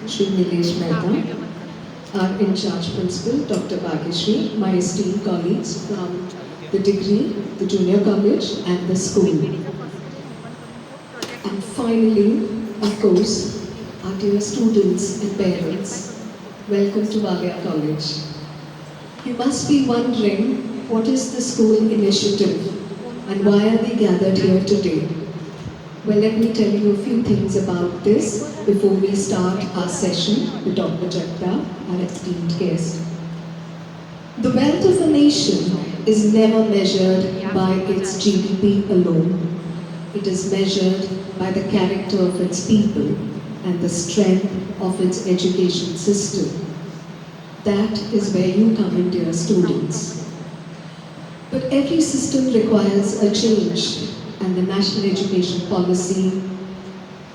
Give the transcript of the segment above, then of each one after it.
Shri Nilesh Mehta, our in-charge principal, Dr. Bhagyashree, my esteemed colleagues from the degree, the junior college and the school. And finally, of course, our dear students and parents, welcome to Valia College. You must be wondering, what is the school initiative and why are we gathered here today? Well, let me tell you a few things about this before we start our session with Dr. Jagda, our esteemed guest. The wealth of a nation is never measured by its GDP alone. It is measured by the character of its people and the strength of its education system. That is where you come in, dear students. But every system requires a change, and the National Education Policy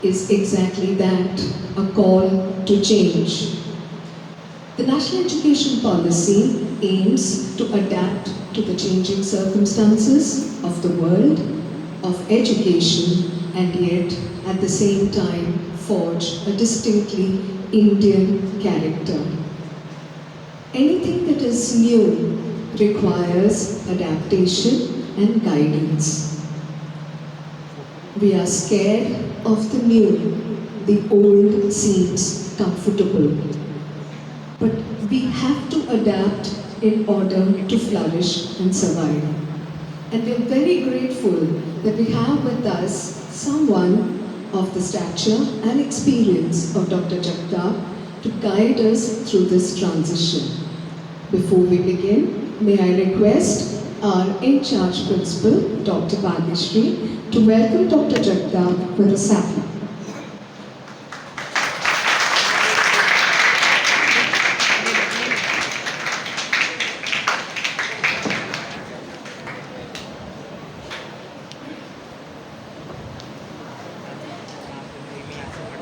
is exactly that, a call to change. The National Education Policy aims to adapt to the changing circumstances of the world, of education, and yet at the same time forge a distinctly Indian character. Anything that is new requires adaptation and guidance. We are scared of the new. The old seems comfortable. But we have to adapt in order to flourish and survive. And we are very grateful that we have with us someone of the stature and experience of Dr. Jagda to guide us through this transition. Before we begin, may I request our in-charge principal, Dr. Bhagyashree, to welcome Dr. Jagda with a sapling.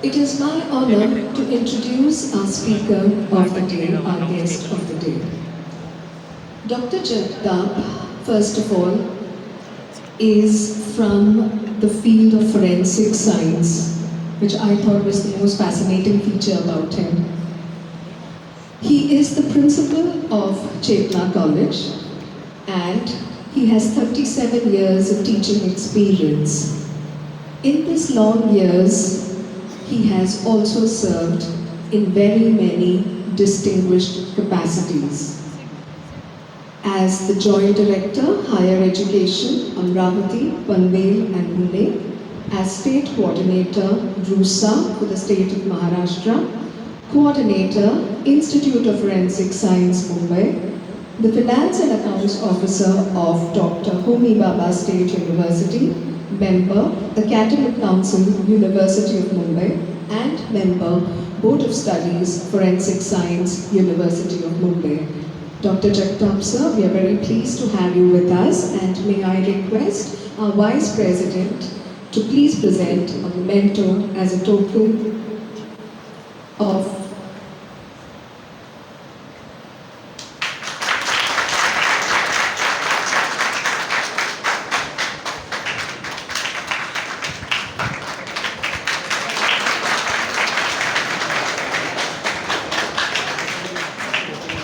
It is my honor to introduce our speaker of the day, our guest of the day. Dr. Jagda, first of all, is from the field of forensic science, which I thought was the most fascinating feature about him. He is the principal of Chetna College, and he has 37 years of teaching experience. In these long years, he has also served in very many distinguished capacities. As the Joint Director, Higher Education, Amravati, Panvel and Pune, as State Coordinator, RUSA for the State of Maharashtra, Coordinator, Institute of Forensic Science, Mumbai, the Finance and Accounts Officer of Dr. Homi Bhabha State University, member, Academic Council, University of Mumbai, and member, Board of Studies, Forensic Science, University of Mumbai. Dr. Jagtap sir, we are very pleased to have you with us, and may I request our Vice President to please present a memento as a token of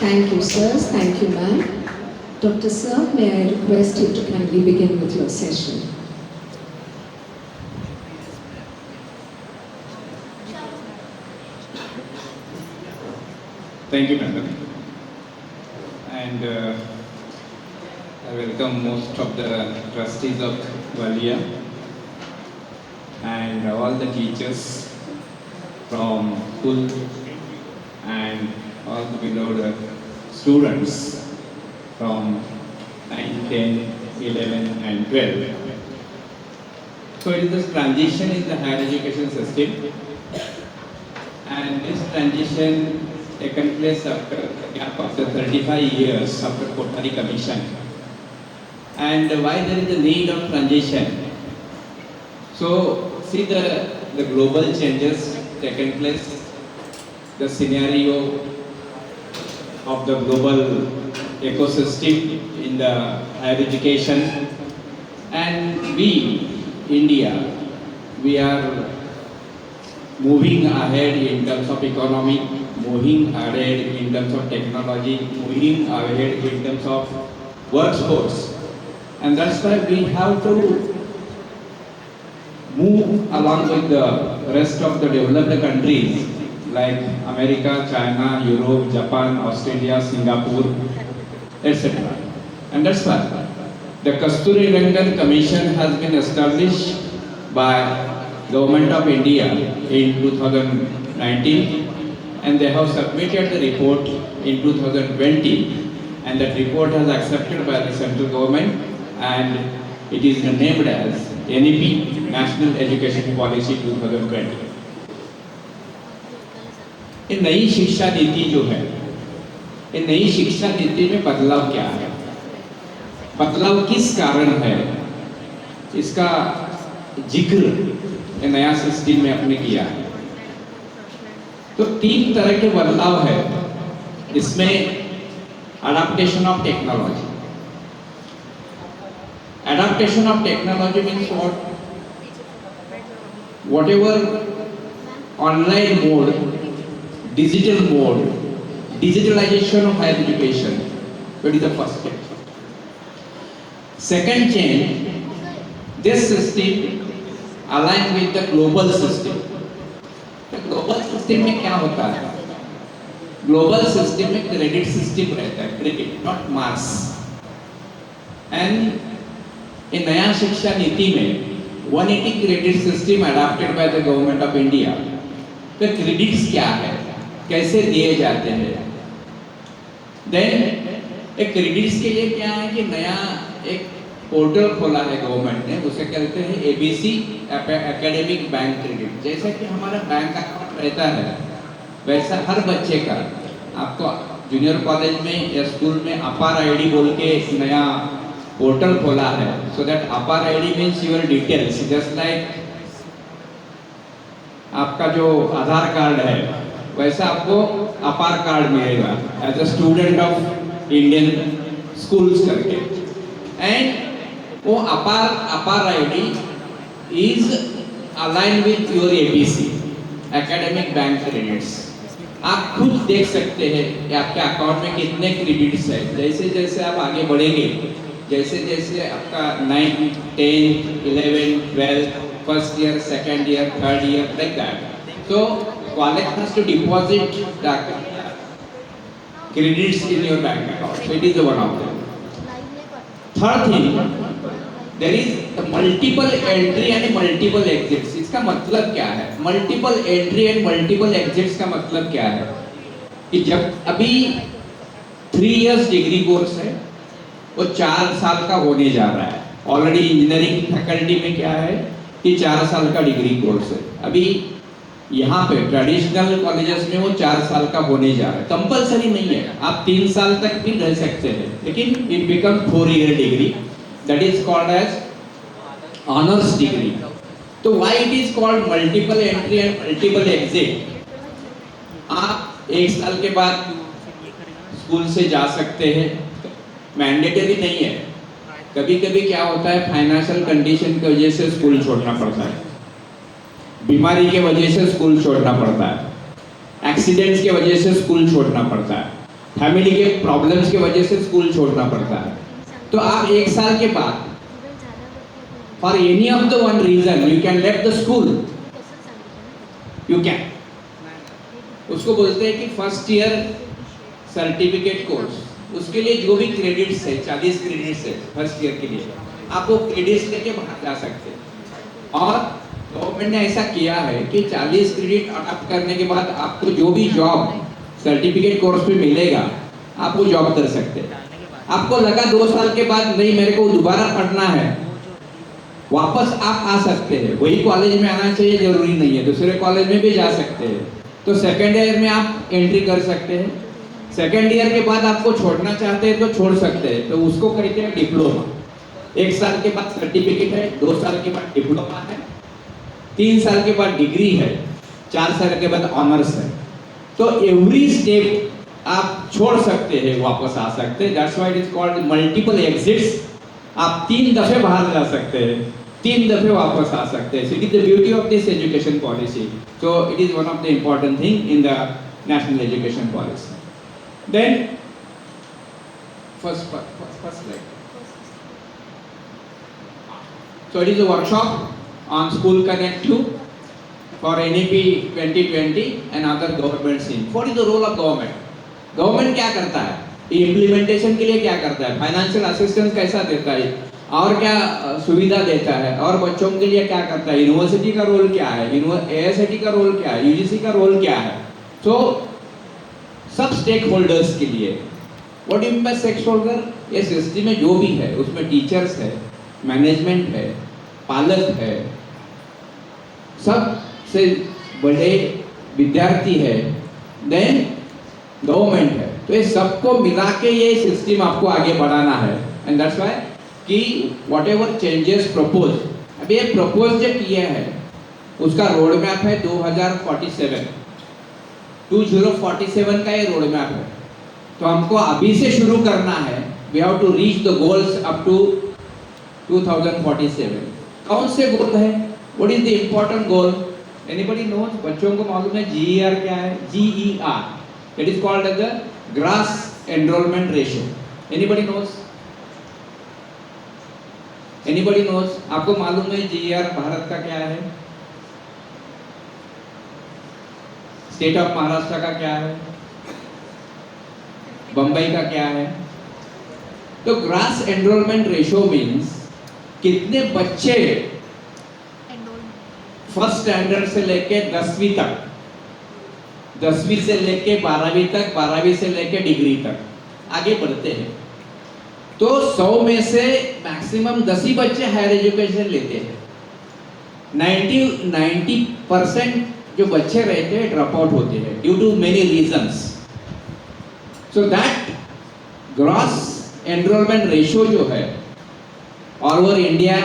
Thank you, sirs. Thank you, ma'am. Dr. Sir, may I request you to kindly begin with your session. Thank you, madam. And I welcome most of the trustees of Valia and all the teachers from school and all the beloved students from 9, 10, 11 and 12. So it is this transition in the higher education system, and this transition taken place after a gap of 35 years after Kothari Commission. And why there is a need of transition? So see the global changes taken place, the scenario of the global ecosystem in the higher education, and we, India, we are moving ahead in terms of economy, moving ahead in terms of technology, moving ahead in terms of workforce. And that's why we have to move along with the rest of the developed countries like America, China, Europe, Japan, Australia, Singapore, etc. And that's why the Kasturi Rangan Commission has been established by Government of India in 2019, and they have submitted the report in 2020, and that report has accepted by the central government, and it is named as NEP, National Education Policy 2020. ये नई शिक्षा नीति जो है, ये नई शिक्षा नीति में बदलाव क्या है, बदलाव किस कारण है, इसका जिक्र ये नया सिस्टम में आपने किया है। तो 3 तरह के बदलाव है इसमें। Adaptation of technology. Adaptation of technology means whatever online mode, digital mode, digitalization of higher education, that is the first step. Second change, this system align with the global system. तो ग्लोबल सिस्टम में क्या होता है? Global system में credit system रहता है, credit not marks. And ये नया शिक्षा नीति में 180 credit system adopted by the government of India. तो क्रेडिट्स क्या है, कैसे दिए जाते हैं? देन एक क्रेडिट्स के लिए क्या है कि नया एक पोर्टल खोला है गवर्नमेंट ने, उसे कहते हैं एबीसी एकेडमिक बैंक क्रेडिट। जैसा कि हमारा बैंक अकाउंट रहता है वैसा हर बच्चे का आपको जूनियर कॉलेज में या स्कूल में अपार आईडी बोल के नया पोर्टल खोला है। सो दैट अपार ID means your details, just like आपका जो आधार कार्ड है वैसा आपको अपार कार्ड मिलेगा as a student of Indian schools करके। एंड वो APAAR ID is align with your ABC academic bank credits. आप खुद देख सकते हैं कि आपके अकाउंट में कितने क्रेडिट्स है। जैसे जैसे आप आगे बढ़ेंगे, जैसे जैसे आपका 9, 10, 11, 12, first year, second year, third year, like that. So college has to deposit the credits in your bank account. So it is one of them. Third thing, there is the multiple entry and multiple exits. इसका मतलब क्या है? Multiple entry and multiple exits का मतलब क्या है? कि जब अभी 3 years डिग्री कोर्स है, वो 4 साल का होने जा रहा है। ऑलरेडी इंजीनियरिंग फैकल्टी में क्या है कि 4 साल का डिग्री कोर्स है। अभी यहाँ पे ट्रेडिशनल कॉलेजेस में वो 4 साल का होने जा रहा है। कंपलसरी नहीं है, आप 3 साल तक भी रह सकते हैं, लेकिन it become 4 year degree, that is called as honours degree. तो why it is called multiple entry and multiple exit? आप 1 साल के बाद स्कूल से जा सकते हैं, मैंडेटरी नहीं है। कभी कभी क्या होता है, फाइनेंशियल कंडीशन की वजह से स्कूल छोड़ना पड़ता है, बीमारी के वजह से स्कूल छोड़ना पड़ता है, एक्सीडेंट्स के वजह से स्कूल छोड़ना पड़ता है, फैमिली के प्रॉब्लम्स के वजह से स्कूल छोड़ना पड़ता है। तो आप 1 साल के बाद for any of the one reason you can left the school, you can. उसको बोलते हैं कि फर्स्ट ईयर सर्टिफिकेट कोर्स। उसके लिए जो भी क्रेडिट्स है, 40 क्रेडिट्स है फर्स्ट ईयर के लिए, आप वो क्रेडिट्स लेके बाहर जा सकते हैं। और गवर्नमेंट ने ऐसा किया है कि 40 क्रेडिट अडॉप्ट करने के बाद आपको जो भी जॉब सर्टिफिकेट कोर्स पे मिलेगा, आप वो जॉब कर सकते हैं। आपको लगा 2 साल के बाद नहीं मेरे को दोबारा पढ़ना है, वापस आप आ सकते हैं। वही कॉलेज में आना चाहिए जरूरी नहीं है, दूसरे कॉलेज में भी जा सकते हैं। तो सेकेंड ईयर में आप एंट्री कर सकते हैं। सेकेंड ईयर के बाद आपको छोड़ना चाहते हैं तो छोड़ सकते हैं, तो उसको कहते हैं डिप्लोमा। 1 साल के बाद सर्टिफिकेट है, 2 साल के बाद डिप्लोमा है, 3 साल के बाद डिग्री है, 4 साल के बाद ऑनर्स है। तो एवरी स्टेप आप छोड़ सकते हैं, वापस आ सकते हैं। That's why it is called multiple exits. आप 3 दफे बाहर जा सकते हैं। 3 दफे वापस आ सकते हैं. So it is the beauty of this education policy. So it is one of the important thing in the national education policy. Then first slide. So it is a workshop on School Connect 2 for NEP 2020 and other government schemes. What is the role of government? Government क्या करता है, implementation के लिए क्या करता है, financial assistance कैसा देता है, और क्या सुविधा देता है, और बच्चों के लिए क्या करता है, यूनिवर्सिटी का रोल क्या है, एआईसीटी का रोल क्या है, यूजीसी का रोल क्या है. तो सब स्टेक होल्डर्स के लिए what you mean by stakeholder, ये सिस्टम में जो भी है उसमें टीचर्स है, मैनेजमेंट है, पालक है, सब से बड़े विद्यार्थी है, देन गवर्नमेंट है. तो ये सबको मिला के ये सिस्टम आपको आगे बढ़ाना है. एंड दैट्स व्हाई कि व्हाटएवर चेंजेस प्रपोज, अभी ये प्रपोज जो किया है उसका रोड मैप है 2047, 2047 का ये रोड मैप है. तो हमको अभी से शुरू करना है. We have to reach the goals up to 2047. कौन से गोल है, what is the important goal, anybody knows? बच्चों को मालूम है जीईआर क्या है? GER, it is called as the gross enrollment ratio. Anybody knows? Anybody knows? आपको मालूम है जीईआर भारत का क्या है, स्टेट ऑफ महाराष्ट्र का क्या है, बंबई का क्या है? तो ग्रास एनरोलमेंट रेशियो मींस कितने बच्चे फर्स्ट स्टैंडर्ड से लेके 10वीं तक, 10वीं से लेके 12वीं तक, 12वीं से लेके डिग्री तक आगे बढ़ते हैं. तो 100 में से मैक्सिमम 10 ही बच्चे हायर एजुकेशन लेते हैं. 90% जो बच्चे रहते हैं ड्रॉप आउट होते हैं due to many reasons. So that gross enrolment ratio जो है all over India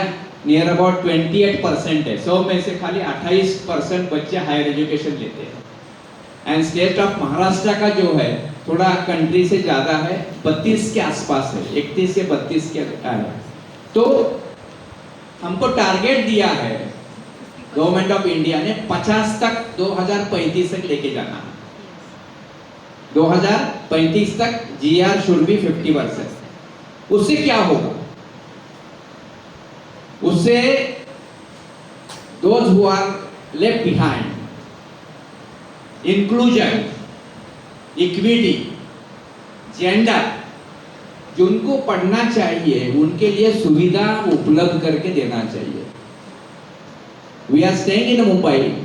near about 28% है. 100 में से खाली 28% बच्चे हायर एजुकेशन लेते हैं. एंड स्टेट ऑफ महाराष्ट्र का जो है थोड़ा कंट्री से ज्यादा है, 32 के आसपास है, 31 से 32 के है. तो हमको टारगेट दिया है गवर्नमेंट ऑफ इंडिया ने 50 तक 2035 तक लेके जाना है. 2035 तक जीआर शुड बी 50%. उससे क्या होगा? उससे those who are left behind, inclusion, equity, gender, जिनको पढ़ना चाहिए उनके लिए सुविधा उपलब्ध करके देना चाहिए. We are staying in Mumbai.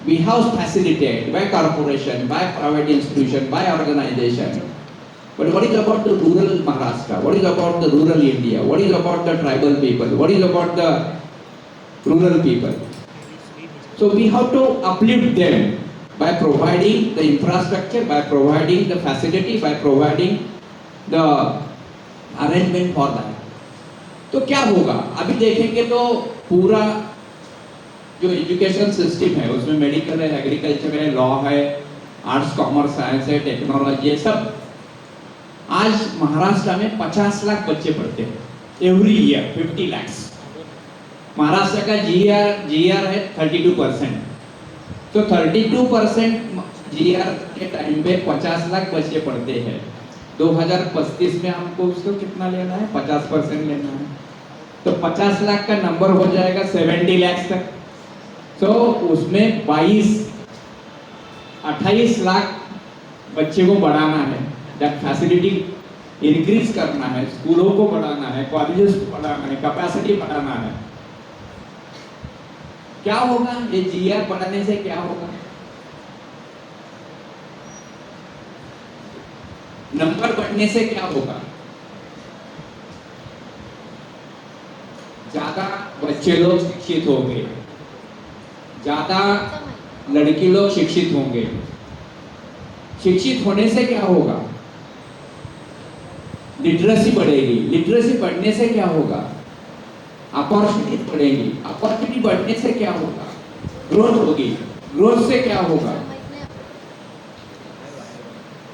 We have facilitated by corporation, by private institution, by organization. But what is about the rural Maharashtra? What is about the rural India? What is about the tribal people? What is about the rural people? So we have to uplift them by providing the infrastructure, by providing the facility, by providing the arrangement for that. तो क्या होगा? अभी देखेंगे तो पूरा जो education system है उसमें मेडिकल है, एग्रीकल्चर है, लॉ है, आर्ट्स, कॉमर्स, साइंस है, टेक्नोलॉजी है, सब. आज महाराष्ट्र में 50 लाख बच्चे पढ़ते हैं एवरी ईयर, 50 लाख. महाराष्ट्र का जीआर है 32%. तो 32% जीआर के टाइम पे 50 लाख बच्चे पढ़ते हैं. 2035 में हमको उसको कितना लेना है? 50% लेना है. तो 50 लाख का नंबर हो जाएगा 70 लाख तक. तो उसमें 28 लाख बच्चे को बढ़ाना है. दैट फैसिलिटी इंक्रीज करना है, स्कूलों को बढ़ाना है, कॉलेजेस को बढ़ाना है, कैपेसिटी बढ़ाना है. क्या होगा ये जीआर बढ़ाने से? क्या होगा? नंबर बढ़ने से क्या होगा? ज्यादा बच्चे लोग शिक्षित होंगे, ज्यादा लड़की लोग शिक्षित होंगे. शिक्षित होने से क्या होगा? लिटरेसी बढ़ेगी. लिटरेसी बढ़ने से क्या होगा? अपॉर्चुनिटी बढ़ेगी. अपॉर्चुनिटी बढ़ने से क्या होगा? ग्रोथ होगी. ग्रोथ से क्या होगा?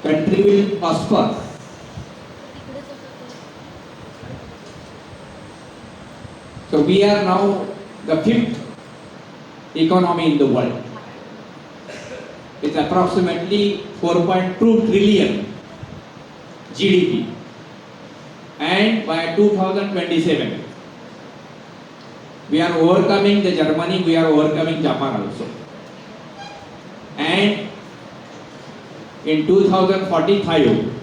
Country will prosper. So we are now the fifth economy in the world. It's approximately 4.2 trillion GDP. And by 2027, we are overcoming the Germany, we are overcoming Japan also. And in 2045,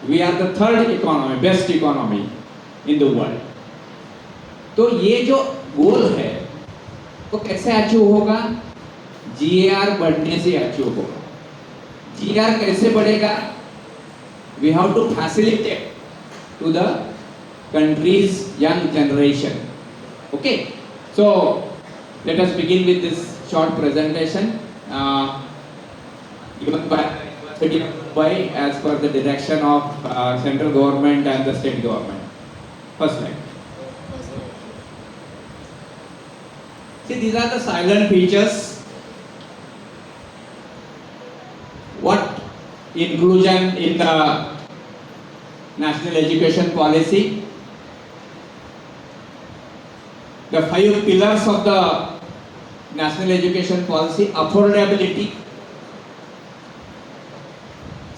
we are the third economy, best economy in the world. तो ये जो गोल है तो कैसे achieve होगा? जीएआर बढ़ने से achieve होगा। जीएआर कैसे बढ़ेगा? We have to facilitate to the country's young generation. Okay, so let us begin with this short presentation given by City of Mumbai as per the direction of central government and the state government. First slide. See, these are the silent features. What inclusion in the national education policy? The 5 pillars of the national education policy: affordability,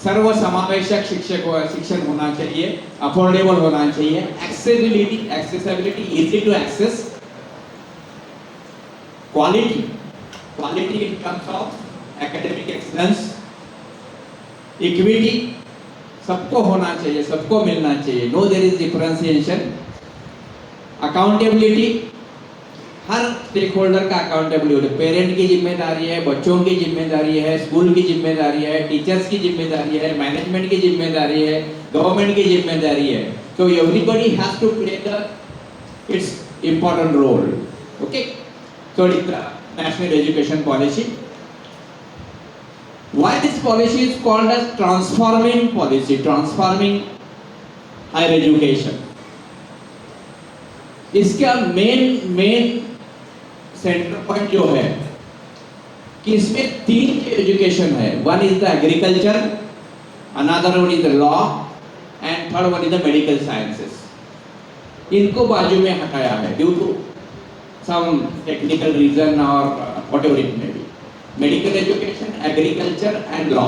सर्व समावेशक शिक्षण होना चाहिए, affordable होना चाहिए, accessibility, easy to access, quality in terms of academic excellence, equity, सबको होना चाहिए, सबको मिलना चाहिए, no there is differentiation, accountability, हर स्टेक होल्डर का अकाउंटेबिलिटी, पेरेंट की जिम्मेदारी है, बच्चों की जिम्मेदारी है, स्कूल की जिम्मेदारी है, टीचर्स की जिम्मेदारी है, मैनेजमेंट की जिम्मेदारी है, गवर्नमेंट की जिम्मेदारी है. So everybody has to play its important role. Okay, so it's the national education policy. Why this policy is called as transforming policy, transforming higher education? इसका मेन सेंटर पॉइंट जो है कि इसमें 3 एजुकेशन है. One is the agriculture, another one is the law and third one is the medical sciences. इनको बाजू में हटाया है due to some technical reason और whatever it may be. Medical education, agriculture and law,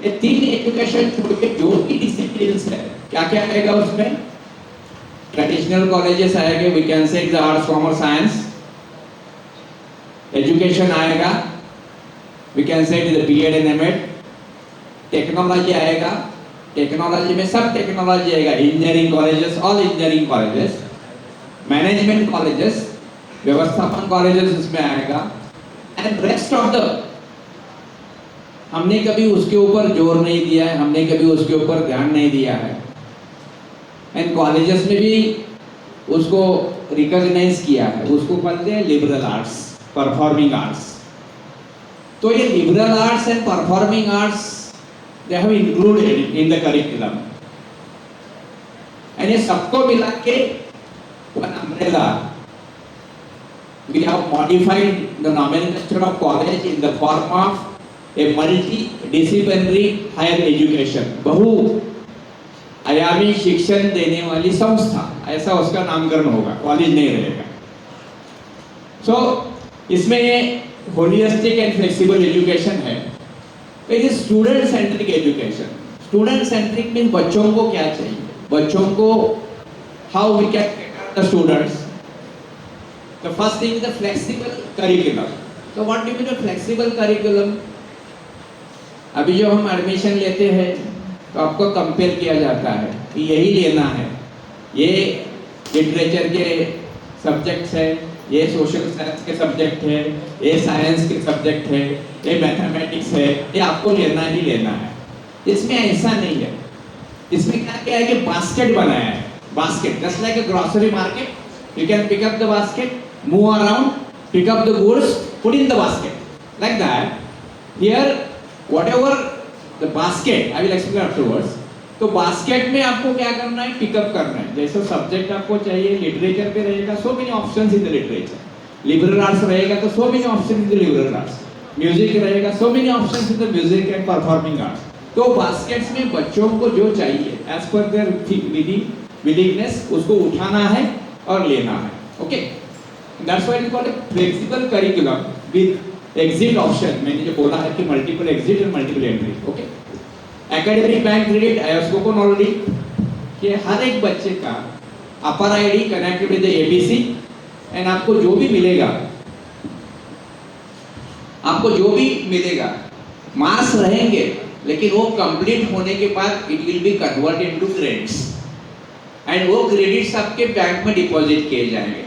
ये 3 education छोड़ के जो भी डिसिप्लिन्स है, क्या क्या आएगा उसमें? ट्रेडिशनल कॉलेजेस आएंगे, we can say it's arts, commerce, science. Education आएगा, we can say it is BEd and MEd. Technology आएगा, टेक्नोलॉजी में सब टेक्नोलॉजी आएगा, engineering colleges, all engineering colleges, management colleges, व्यवस्थापन कॉलेजेस इसमें आएगा. एंड रेस्ट ऑफ द, हमने कभी उसके ऊपर जोर नहीं दिया है, हमने कभी उसके ऊपर ध्यान नहीं दिया है. एंड कॉलेजेस में भी उसको रिकॉग्नाइज किया है, उसको बोलते हैं लिबरल आर्ट्स, परफॉर्मिंग आर्ट्स. तो ये liberal arts and performing arts they have included in the curriculum. And ये सबको मिला के one umbrella we have modified the nomenclature of college in the form of a multidisciplinary higher education, बहु आयामी शिक्षण देने वाली संस्था, ऐसा उसका नामकरण होगा, कॉलेज नहीं रहेगा. सो इसमें होलिस्टिक एंड फ्लेक्सिबल एजुकेशन है. It is student centric education. Student centric means बच्चों को क्या चाहिए, बच्चों को how we can cater the students. The first thing is the flexible curriculum. So what do you mean by flexible curriculum? अभी जो हम एडमिशन लेते हैं तो आपको कंपेयर किया जाता है कि यही लेना है, ये लिटरेचर के सब्जेक्ट्स है, ये सोशल साइंस के सब्जेक्ट है, ये साइंस के सब्जेक्ट है, ये मैथमेटिक्स है, ये आपको लेना ही लेना है. इसमें ऐसा नहीं है. इसमें क्या है कि बास्केट बनाया है. Basket just like a grocery market. You can pick up the basket, move around, pick up the goods, put in the basket. Like that. Here, whatever the basket, I will explain afterwards. तो basket में आपको क्या करना है, pickup करना है. जैसे subject आपको चाहिए, लिटरेचर पे रहेगा, so many options in the literature. Liberal arts रहेगा तो so many options in the liberal arts. Music रहेगा, so many options in the music and performing arts. तो बास्केट्स में बच्चों को जो चाहिए, as per their विधि विलिंगनेस, उसको उठाना है और लेना है. Okay, that's why we call it flexible curriculum with exit option. मैंने जो बोला है कि मल्टीपल एग्जिट और multiple entry. Okay, academic bank credit I have spoken already कि हर एक बच्चे का APAAR ID connected with ABC and आपको जो भी मिलेगा मार्क्स रहेंगे, लेकिन वो कंप्लीट होने के बाद it will be converted into credits and वो क्रेडिट्स आपके बैंक में डिपॉजिट किए जाएंगे.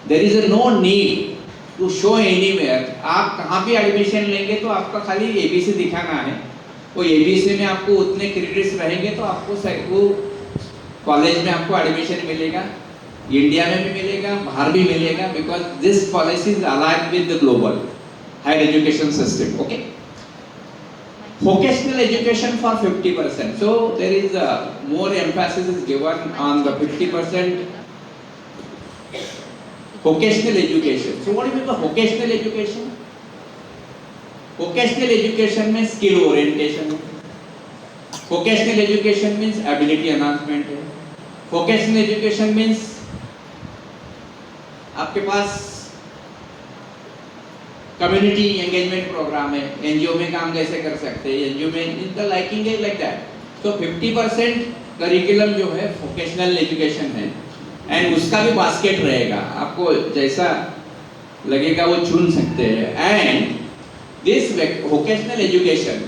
There is no need to show anywhere. आप कहाँ भी एडमिशन लेंगे तो आपका खाली एबीसी दिखाना है. वो एबीसी में आपको उतने क्रेडिट्स रहेंगे तो आपको वो कॉलेज में आपको एडमिशन मिलेगा. इंडिया में भी मिलेगा, बाहर भी मिलेगा, because this policy is aligned with the global higher education system. Okay, vocational education for 50%. So there is more emphasis is given on the 50% vocational education. So what do you mean by vocational education? Vocational education means skill orientation. Vocational education means ability enhancement. Vocational education means आपके पास community engagement programme है, NGO में काम कैसे कर सकते हैं, NGO में इनका लाइकिंग है लाइक दैट. तो 50% करिकुलम जो है वोकेशनल एजुकेशन है एंड उसका भी बास्केट रहेगा. आपको जैसा लगेगा वो चुन सकते हैं. एंड दिस वोकेशनल एजुकेशन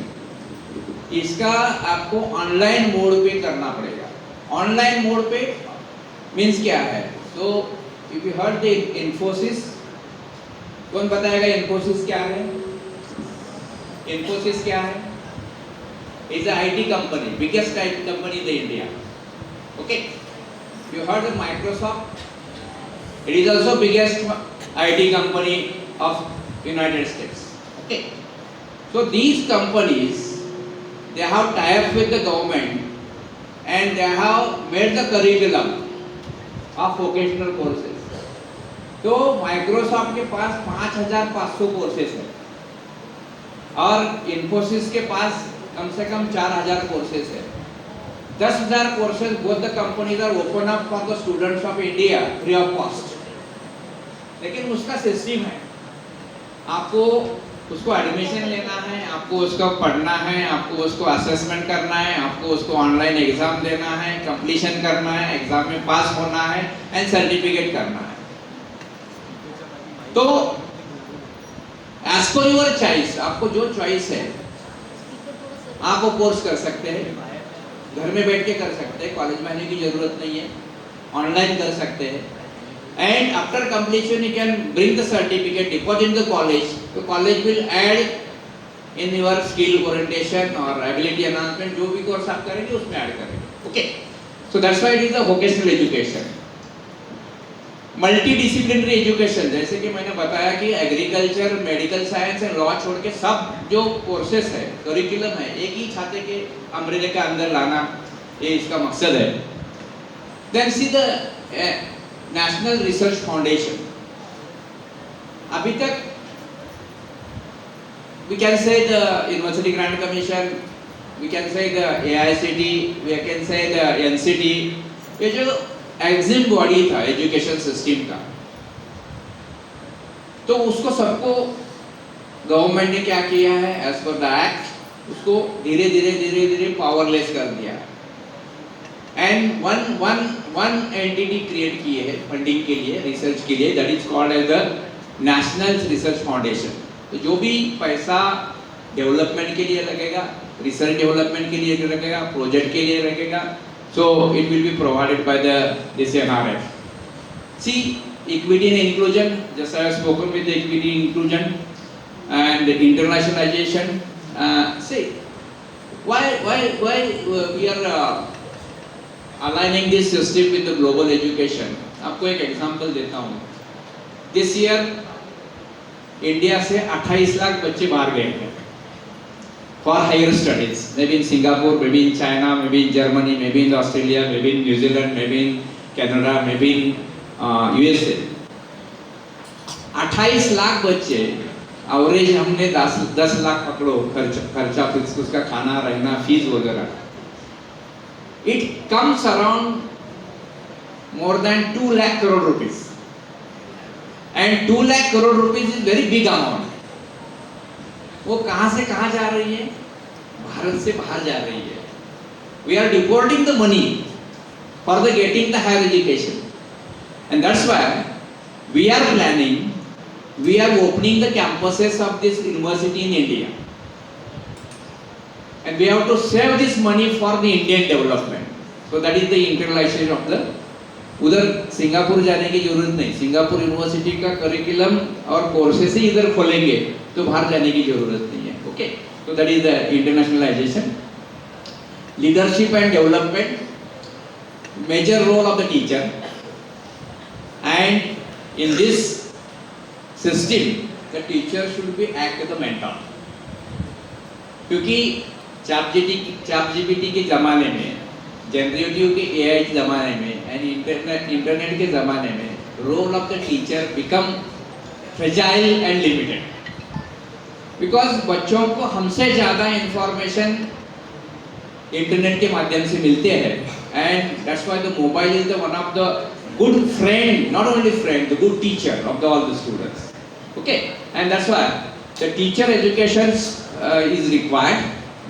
इसका आपको ऑनलाइन मोड पे करना पड़ेगा. ऑनलाइन मोड पे मीन्स क्या है? So if you heard the Infosys, कौन बताएगा इन्फोसिस क्या है? इन्फोसिस क्या है? Is a IT company, biggest IT company in India. Okay, you heard of Microsoft, it is also biggest IT company of United states. Okay, so these companies they have tie up with the government and they have made the curriculum of vocational courses. तो Microsoft के पास 5500 courses है और इन्फोसिस के पास कम से कम 4000 courses है. 10,000 courses both the companies are open up for the students of India free of cost. लेकिन उसका system है, आपको उसको एडमिशन लेना है, आपको उसको पढ़ना है, आपको उसको असेसमेंट करना है, आपको उसको ऑनलाइन एग्जाम देना है, कंप्लीशन करना है, एग्जाम में पास होना है एंड सर्टिफिकेट करना है. तो एज पर योर चॉइस, आपको जो चॉइस है आप वो कोर्स कर सकते हैं, घर में बैठ के कर सकते हैं, कॉलेज में आने की जरूरत नहीं है, ऑनलाइन कर सकते हैं. And after completion you can bring the certificate, deposit in the college. The college will add in your skill orientation or ability enhancement, जो भी कोर्स आप करेंगे उसमें ऐड करेंगे. Okay, so that's why it is a vocational education. Multidisciplinary education, जैसे कि मैंने बताया कि agriculture, medical science and law छोड़ के सब जो कोर्सेस है, करिकुलम है, एक ही छाते के अम्ब्रेले के अंदर लाना, ये इसका मकसद है. Then see the national research foundation. अभी तक we can say the University Grant Commission, we can say the AICT, we can say the NCT. ये जो एग्जिम बॉडी था एजुकेशन सिस्टम का, तो उसको सबको गवर्नमेंट ने क्या किया है, एज पर द एक्ट उसको धीरे धीरे पावरलेस कर दिया है. एंड वन एंटिटी क्रिएट की है फंडिंग के लिए, रिसर्च के लिए, that is called as the national research foundation. तो जो भी पैसा डेवलपमेंट के लिए लगेगा, रिसर्च डेवलपमेंट के लिए लगेगा, प्रोजेक्ट के लिए लगेगा, so it will be provided by this NRF. See equity and inclusion, just I have spoken with equity inclusion and internationalisation. See why we are aligning this system with the global education. आपको एक example देता हूँ. This year India से 28 लाख बच्चे बाहर गए हैं for higher studies, maybe in Singapore, maybe in China, maybe in Germany, maybe in Australia, maybe in New Zealand, maybe in Canada, maybe in USA. 28 lakh बच्चे, average हमने 10 लाख पकड़ो खर्चा, उसका खाना रहना, fees वगैरह. It comes around more than 2 lakh crore rupees. And 2 lakh crore rupees is very big amount. वो कहाँ से कहाँ जा रही है? भारत से बाहर जा रही है. We are deporting the money for the getting the higher education. And that's why we are planning, we are opening the campuses of this university in India. And we have to save this money for the Indian development. So that is the internalization of the. उधर Singapore जाने की जरूरत नहीं. Singapore university का curriculum और courses ही इधर खोलेंगे तो बाहर जाने की जरूरत नहीं है. Okay, so that is the internationalization. Leadership and development, major role of the teacher. And in this system, the teacher should be act as the mentor. क्योंकि चैट जीपीटी के ज़माने में, जनरेटिव के एआई के ज़माने में एंड इंटरनेट के ज़माने में role of the teacher become fragile and limited. Because बच्चों को हमसे ज़्यादा इंफॉर्मेशन इंटरनेट के माध्यम से मिलते हैं. And that's why the mobile is the one of the good friend, not only friend, the good teacher of the all the students. Okay, and that's why the teacher education is required,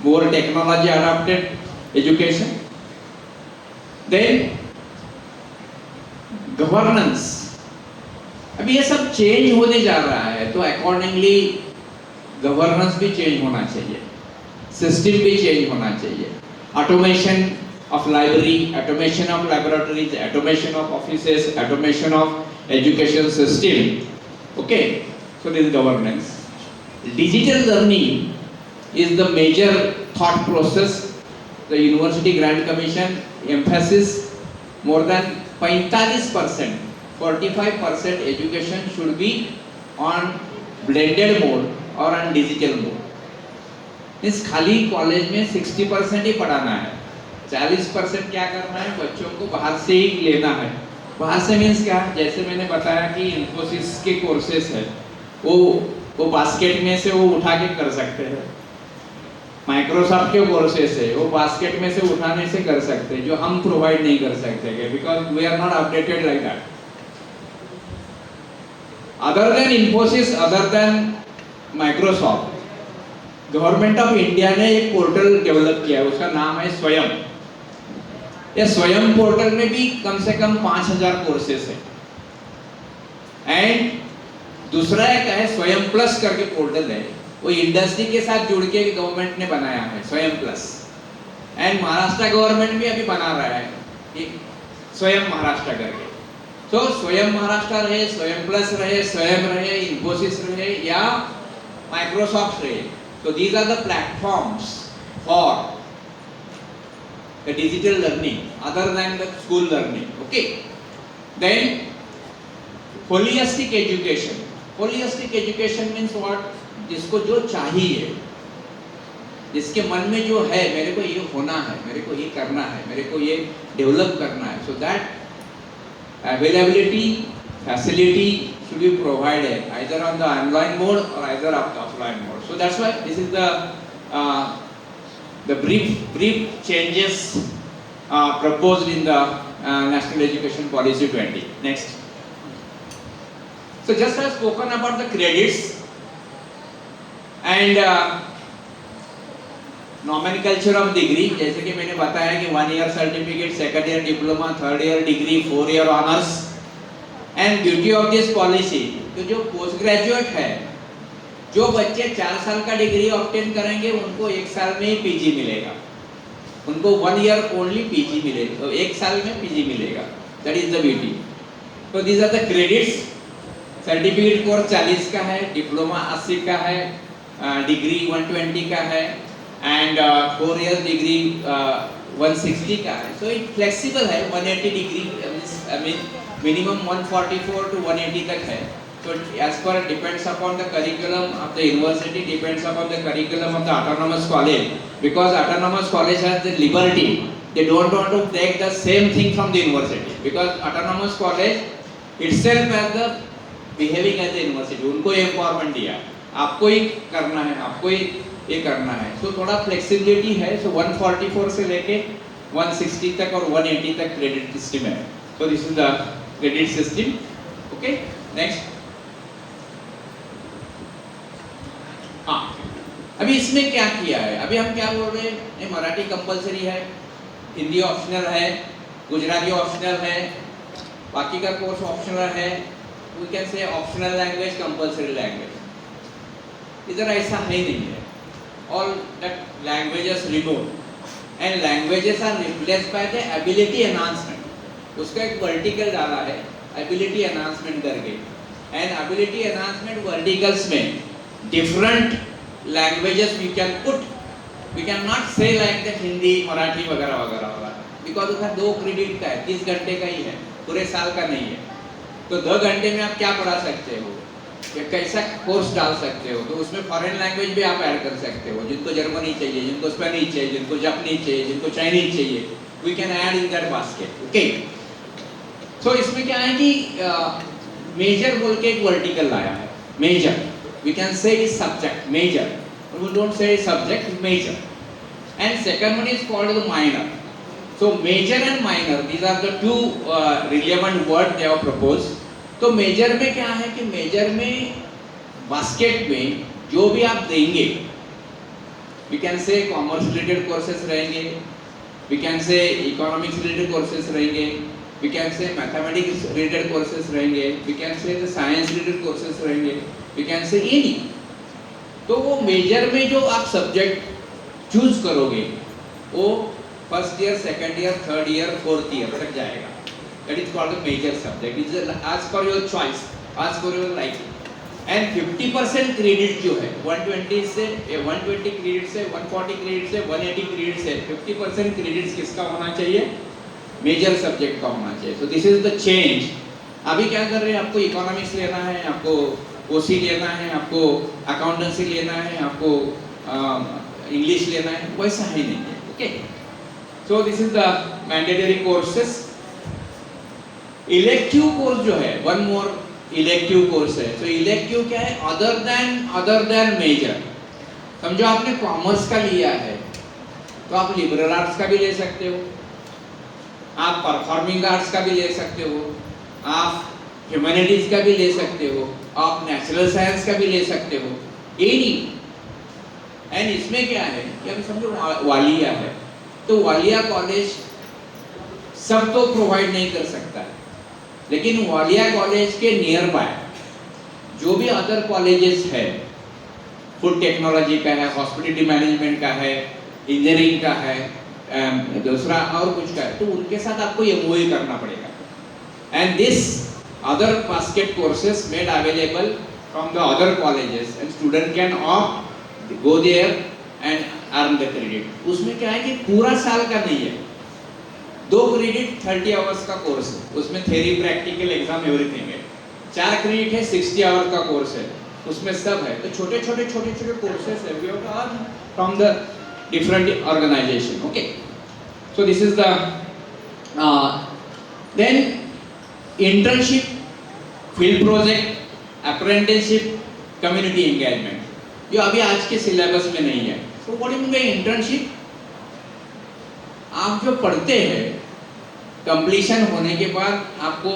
more technology adapted education. Then governance, अभी ये सब change होने जा रहा है तो accordingly governance भी change होना चाहिए, सिस्टम भी चेंज होना चाहिए. Automation of library, automation of laboratories, automation of offices, automation of education system. Okay, so this is governance. Digital learning is the major thought process. The University Grant Commission emphasis more than 45%, 45% education should be on blended mode or on digital mode. इस खाली college में 60% ही पढ़ाना है, 40% क्या करना है, बच्चों को बाहर से ही लेना है. बाहर से मीन्स क्या? जैसे मैंने बताया कि इन्फोसिस के कोर्सेस है, वो बास्केट में से वो उठा के कर सकते हैं. माइक्रोसॉफ्ट के कोर्सेस है, वो बास्केट में से उठाने से कर सकते हैं, जो हम प्रोवाइड नहीं कर सकते, because we are not updated like that. Other than Infosys, other than Microsoft, government of India ने एक पोर्टल डेवलप किया है, उसका नाम है स्वयं. ये स्वयं पोर्टल में भी कम से कम 5000 कोर्सेस है. एंड दूसरा एक है स्वयं प्लस करके पोर्टल है, वो इंडस्ट्री के साथ जुड़ के गवर्नमेंट ने बनाया है, Swayam plus. And Maharashtra government भी अभी बना रहा है स्वयं महाराष्ट्र करके. तो स्वयं महाराष्ट्र रहे, स्वयं प्लस रहे, स्वयं रहे, इन्फोसिस रहे या माइक्रोसॉफ्ट रहे, तो these are the platforms for the digital learning other than the school learning. Okay, then holistic education. Holistic education means what? जिसको जो चाहिए, जिसके मन में जो है, मेरे को ये होना है, मेरे को ये करना है, मेरे को ये डेवलप करना है, so that availability, facility should be provided either on the online mode or either on the offline mode. So that's why this is the brief changes proposed in the National Education Policy 20. Next. So just I have spoken about the credits and nomenclature of degree. जैसे कि मैंने बताया कि 1 year certificate, 2nd year diploma, 3rd year degree, 4 year honors. And beauty of this policy, तो जो post graduate है, जो बच्चे 4 साल का डिग्री ऑब्टेन करेंगे उनको 1 साल में ही पीजी मिलेगा, उनको 1 year ओनली पीजी मिलेगा, तो 1 साल में पीजी मिलेगा. That is the beauty. तो these are the credits. Certificate course 40 का है, डिप्लोमा 80 का है, डिग्री 120 का है एंड 4 year डिग्री 160 का है. सो इट फ्लेक्सिबल है. 180 degree I mean minimum 144 to 180 तक है. So as per depends upon the curriculum of the university, depends upon the curriculum of the autonomous college, because autonomous college has the liberty. They don't want to take the same thing from the university, because autonomous college itself has the behaving as the university. उनको ये empowerment दिया, आपको ही करना है, आपको ही ये करना है. So थोड़ा flexibility है. So 144 से लेके 160 तक और 180 तक क्रेडिट सिस्टम है. So this is the credit system. Okay, next. हाँ, अभी इसमें क्या किया है? अभी हम क्या बोल रहे हैं? ये मराठी कंपलसरी है, हिंदी ऑप्शनल है, गुजराती ऑप्शनल है, बाकी का कोर्स ऑप्शनल है. We can say optional language, compulsory language. इधर ऐसा है नहीं है. All that languages removed and languages are replaced by the ability enhancement. उसका एक वर्टिकल डाला है ability enhancement करके. And ability enhancement verticals में different languages we can put. We cannot say like that Hindi, Marathi वगैरह वगैरह वगैरह, because उसका 2 क्रेडिट का है, 30 घंटे का ही है, पूरे साल का नहीं है. तो 2 घंटे में आप क्या पढ़ा सकते हो, या कैसा कोर्स डाल सकते हो. तो उसमें फॉरेन लैंग्वेज भी आप ऐड कर सकते हो. जिनको जर्मनी चाहिए, जिनको स्पेनिश चाहिए, जिनको जापानीज चाहिए, जिनको चाइनीज चाहिए, we can add in that basket. Okay, so इसमें क्या है कि मेजर बोल के एक वर्टिकल लाया है. Major we can say is subject major, we don't say subject major. And second one is called the minor. So major and minor, these are the two relevant word they have proposed. तो major में क्या है कि major में basket में जो भी आप देंगे, we can say commerce related courses रहेंगे, we can say economics related courses रहेंगे, we can say mathematics related courses रहेंगे, we can say the science related courses रहेंगे, वी कैन से एनी. तो वो मेजर में जो आप सब्जेक्ट चूज करोगे वो first year, second year, third year, fourth year तक जाएगा. That is called the major subject. It is as per your choice, as per your liking. And 50% credit जो है 120 से 120 क्रेडिट से 140 क्रेडिट से 180 क्रेडिट से 50% क्रेडिट्स किसका होना चाहिए? मेजर सब्जेक्ट का होना चाहिए. So this is the change. अभी क्या कर रहे हैं? आपको इकोनॉमिक्स लेना है, आपको ओसी लेना है, आपको अकाउंटेंसी लेना है, आपको इंग्लिश लेना है, वैसा ही नहीं है. Okay, so this is the mandatory courses. Elective course जो है, वन मोर इलेक्टिव कोर्स है. तो इलेक्टिव क्या है? Other than major. समझो आपने कॉमर्स का लिया है तो आप लिबरल आर्ट्स का भी ले सकते हो, आप परफॉर्मिंग आर्ट्स का भी ले सकते हो, आप ह्यूमैनिटीज का भी ले सकते हो, आप नेचुरल साइंस का भी ले सकते हो, एनी. एंड इसमें क्या है कि अभी समझो वालिया है, तो वालिया कॉलेज सब तो प्रोवाइड नहीं कर सकता है, लेकिन वालिया कॉलेज के नियर बाय जो भी अदर कॉलेजेस है, फूड टेक्नोलॉजी का है, हॉस्पिटलिटी मैनेजमेंट का है, इंजीनियरिंग का है, दूसरा और कुछ का है, तो उनके साथ आपको एमओयू करना पड़ेगा. And this other basket courses made available from the other colleges and student can opt go there and earn the credit. उसमें क्या है कि पूरा साल का नहीं है, 2 क्रेडिट 30 आवर्स का कोर्स है, उसमें थ्योरी, प्रैक्टिकल, एग्जाम, एवरीथिंग है. 4 क्रेडिट है, 60 आवर का कोर्स है, उसमें सब है. तो छोटे छोटे कोर्सेस है, we have to earn from the different organisation. Okay, so this is the then internship, field project, apprenticeship, community engagement, जो अभी आज के सिलेबस में नहीं है. So what is the internship? आप जो पढ़ते हैं, कंप्लीशन होने के बाद आपको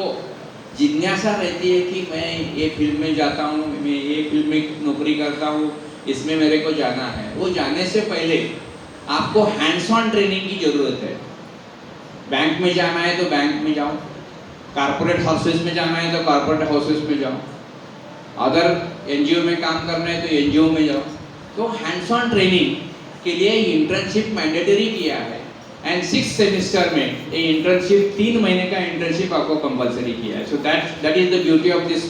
जिज्ञासा रहती है कि मैं ये फील्ड में जाता हूँ, मैं ये फील्ड में नौकरी करता हूँ, इसमें मेरे को जाना है. वो जाने से पहले आपको हैंड्स ऑन ट्रेनिंग की ज़रूरत है. बैंक में जाना है तो बैंक में जाओ, कॉर्पोरेट हाउसेस में जाना है तो कॉर्पोरेट हाउसेस में जाओ, अदर एनजीओ में काम करना है तो एनजीओ में जाओ. तो हैंड्स ऑन ट्रेनिंग के लिए इंटर्नशिप मैंडेटरी किया है. एंड 6 सेमेस्टर में ये इंटर्नशिप 3 महीने का इंटर्नशिप आपको कंपलसरी किया है. So that is the beauty of this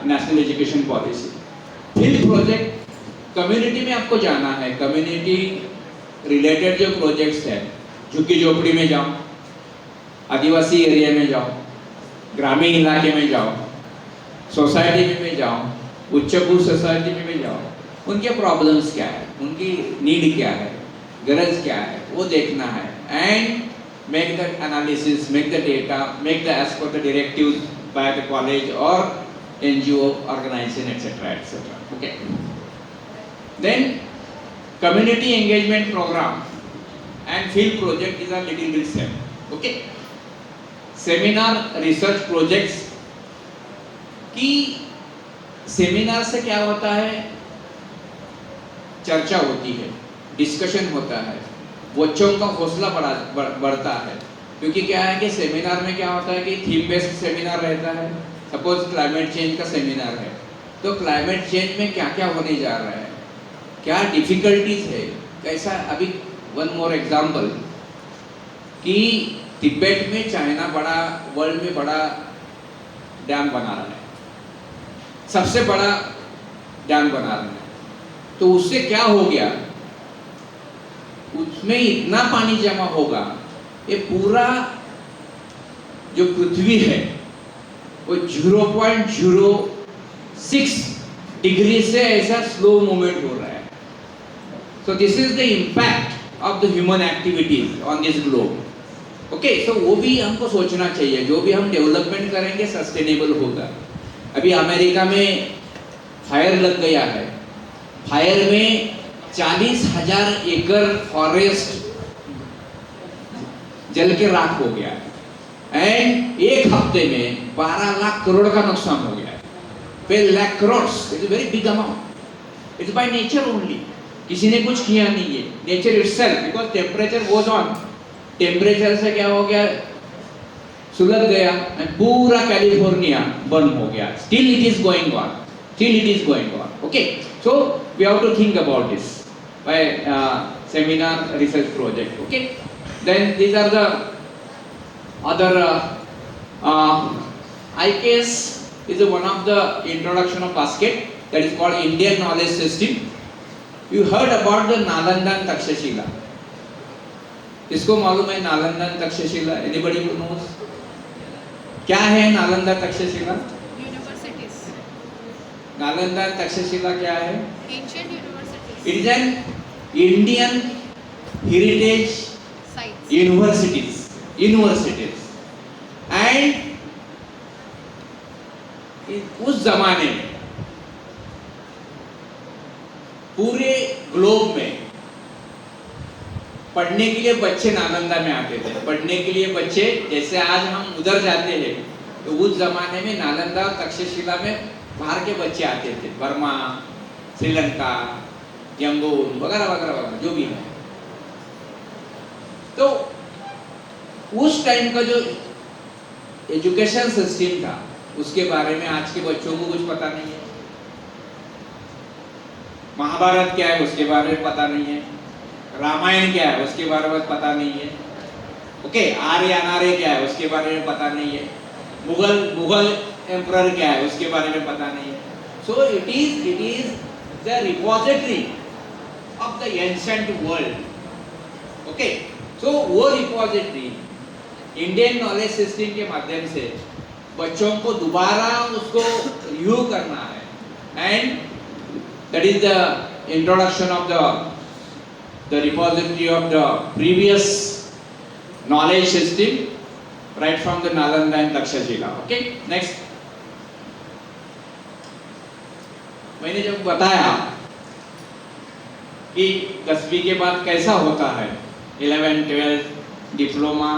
national education policy. Field project, community में आपको जाना है, कम्युनिटी रिलेटेड जो प्रोजेक्ट्स है, झुग्गी झोपड़ी में जाओ, आदिवासी एरिया में जाओ, ग्रामीण इलाके में जाओ, सोसाइटी में जाओ, उच्च भू सोसाइटी में जाओ, उनके प्रॉब्लम्स क्या है, उनकी नीड क्या है, गरज क्या है, वो देखना है. And make the analysis, make the data, make the as per the directives by the college और NGO organisation etcetera etcetera. Okay, then community engagement programme and field project is are little bit same. Okay, seminar research projects की। Seminar से क्या होता है, चर्चा होती है, discussion होता है, बच्चों का हौसला बढ़ता है। क्योंकि क्या है कि सेमिनार में क्या होता है कि थीम बेस्ड सेमिनार रहता है। सपोज क्लाइमेट चेंज का सेमिनार है, तो क्लाइमेट चेंज में क्या क्या होने जा रहा है, क्या डिफिकल्टीज है, कैसा। अभी वन मोर एग्जांपल कि तिब्बत में चाइना बड़ा, वर्ल्ड में बड़ा डैम बना रहा है, सबसे बड़ा डैम बना रहा है। तो उससे क्या हो गया, उसमें इतना पानी जमा होगा, ये पूरा जो पृथ्वी है वो 0.06 डिग्री से ऐसा स्लो मूवमेंट हो रहा है। So this is the impact of the human activities on this globe. Okay, so वो भी हमको सोचना चाहिए, जो भी हम डेवलपमेंट करेंगे सस्टेनेबल होगा। अभी अमेरिका में फायर लग गया है, फायर में 40,000 एकड़ फॉरेस्ट जल के राख हो गया है, एंड एक हफ्ते में 12 लाख करोड़ का नुकसान हो गया है। 12 lakh crore is very big amount. It's by nature only, किसी ने कुछ किया नहीं है, nature itself, because temperature goes on. Temperature से क्या हो गया, सुलग गया, पूरा कैलिफोर्निया बर्न हो गया। Still it is going on, still it is going on. Okay, so we have to think about this by seminar research project. Okay, then these are the other IKS is one of the introduction of basket, that is called Indian knowledge system. You heard about the Nalanda and Takshashila. इसको मालूम है Nalanda Takshashila? Anybody who knows? क्या है Nalanda Takshashila? Universities. Nalanda Takshashila क्या है? Ancient universities. It is an Indian heritage Sites. universities and उस जमाने में पूरे ग्लोब में पढ़ने के लिए बच्चे नालंदा में आते थे। पढ़ने के लिए बच्चे, जैसे आज हम उधर जाते हैं, तो उस जमाने में नालंदा और तक्षशिला में बाहर के बच्चे आते थे, बर्मा, श्रीलंका, यंगून वगैरह वगैरह वगैरह जो भी है। तो उस टाइम का जो एजुकेशन सिस्टम था, उसके बारे में आज के बच्चों को कुछ पता नहीं है। महाभारत क्या है उसके बारे में पता नहीं है, रामायण क्या है उसके बारे में पता नहीं है। ओके, आर्य अनार्य क्या है उसके बारे में पता नहीं है। मुगल एम्परर क्या है उसके बारे में पता नहीं है। So it is the repository of the ancient world. Okay, so वो रिपोजिटरी इंडियन नॉलेज सिस्टम के माध्यम से बच्चों को दोबारा उसको रिव्यू करना है, and that is the introduction of the repository of the previous knowledge system right from the Nalanda and Takshashila. Okay, next. मैंने जब बताया कि 10वीं के बाद कैसा होता है, 11, 12 diploma,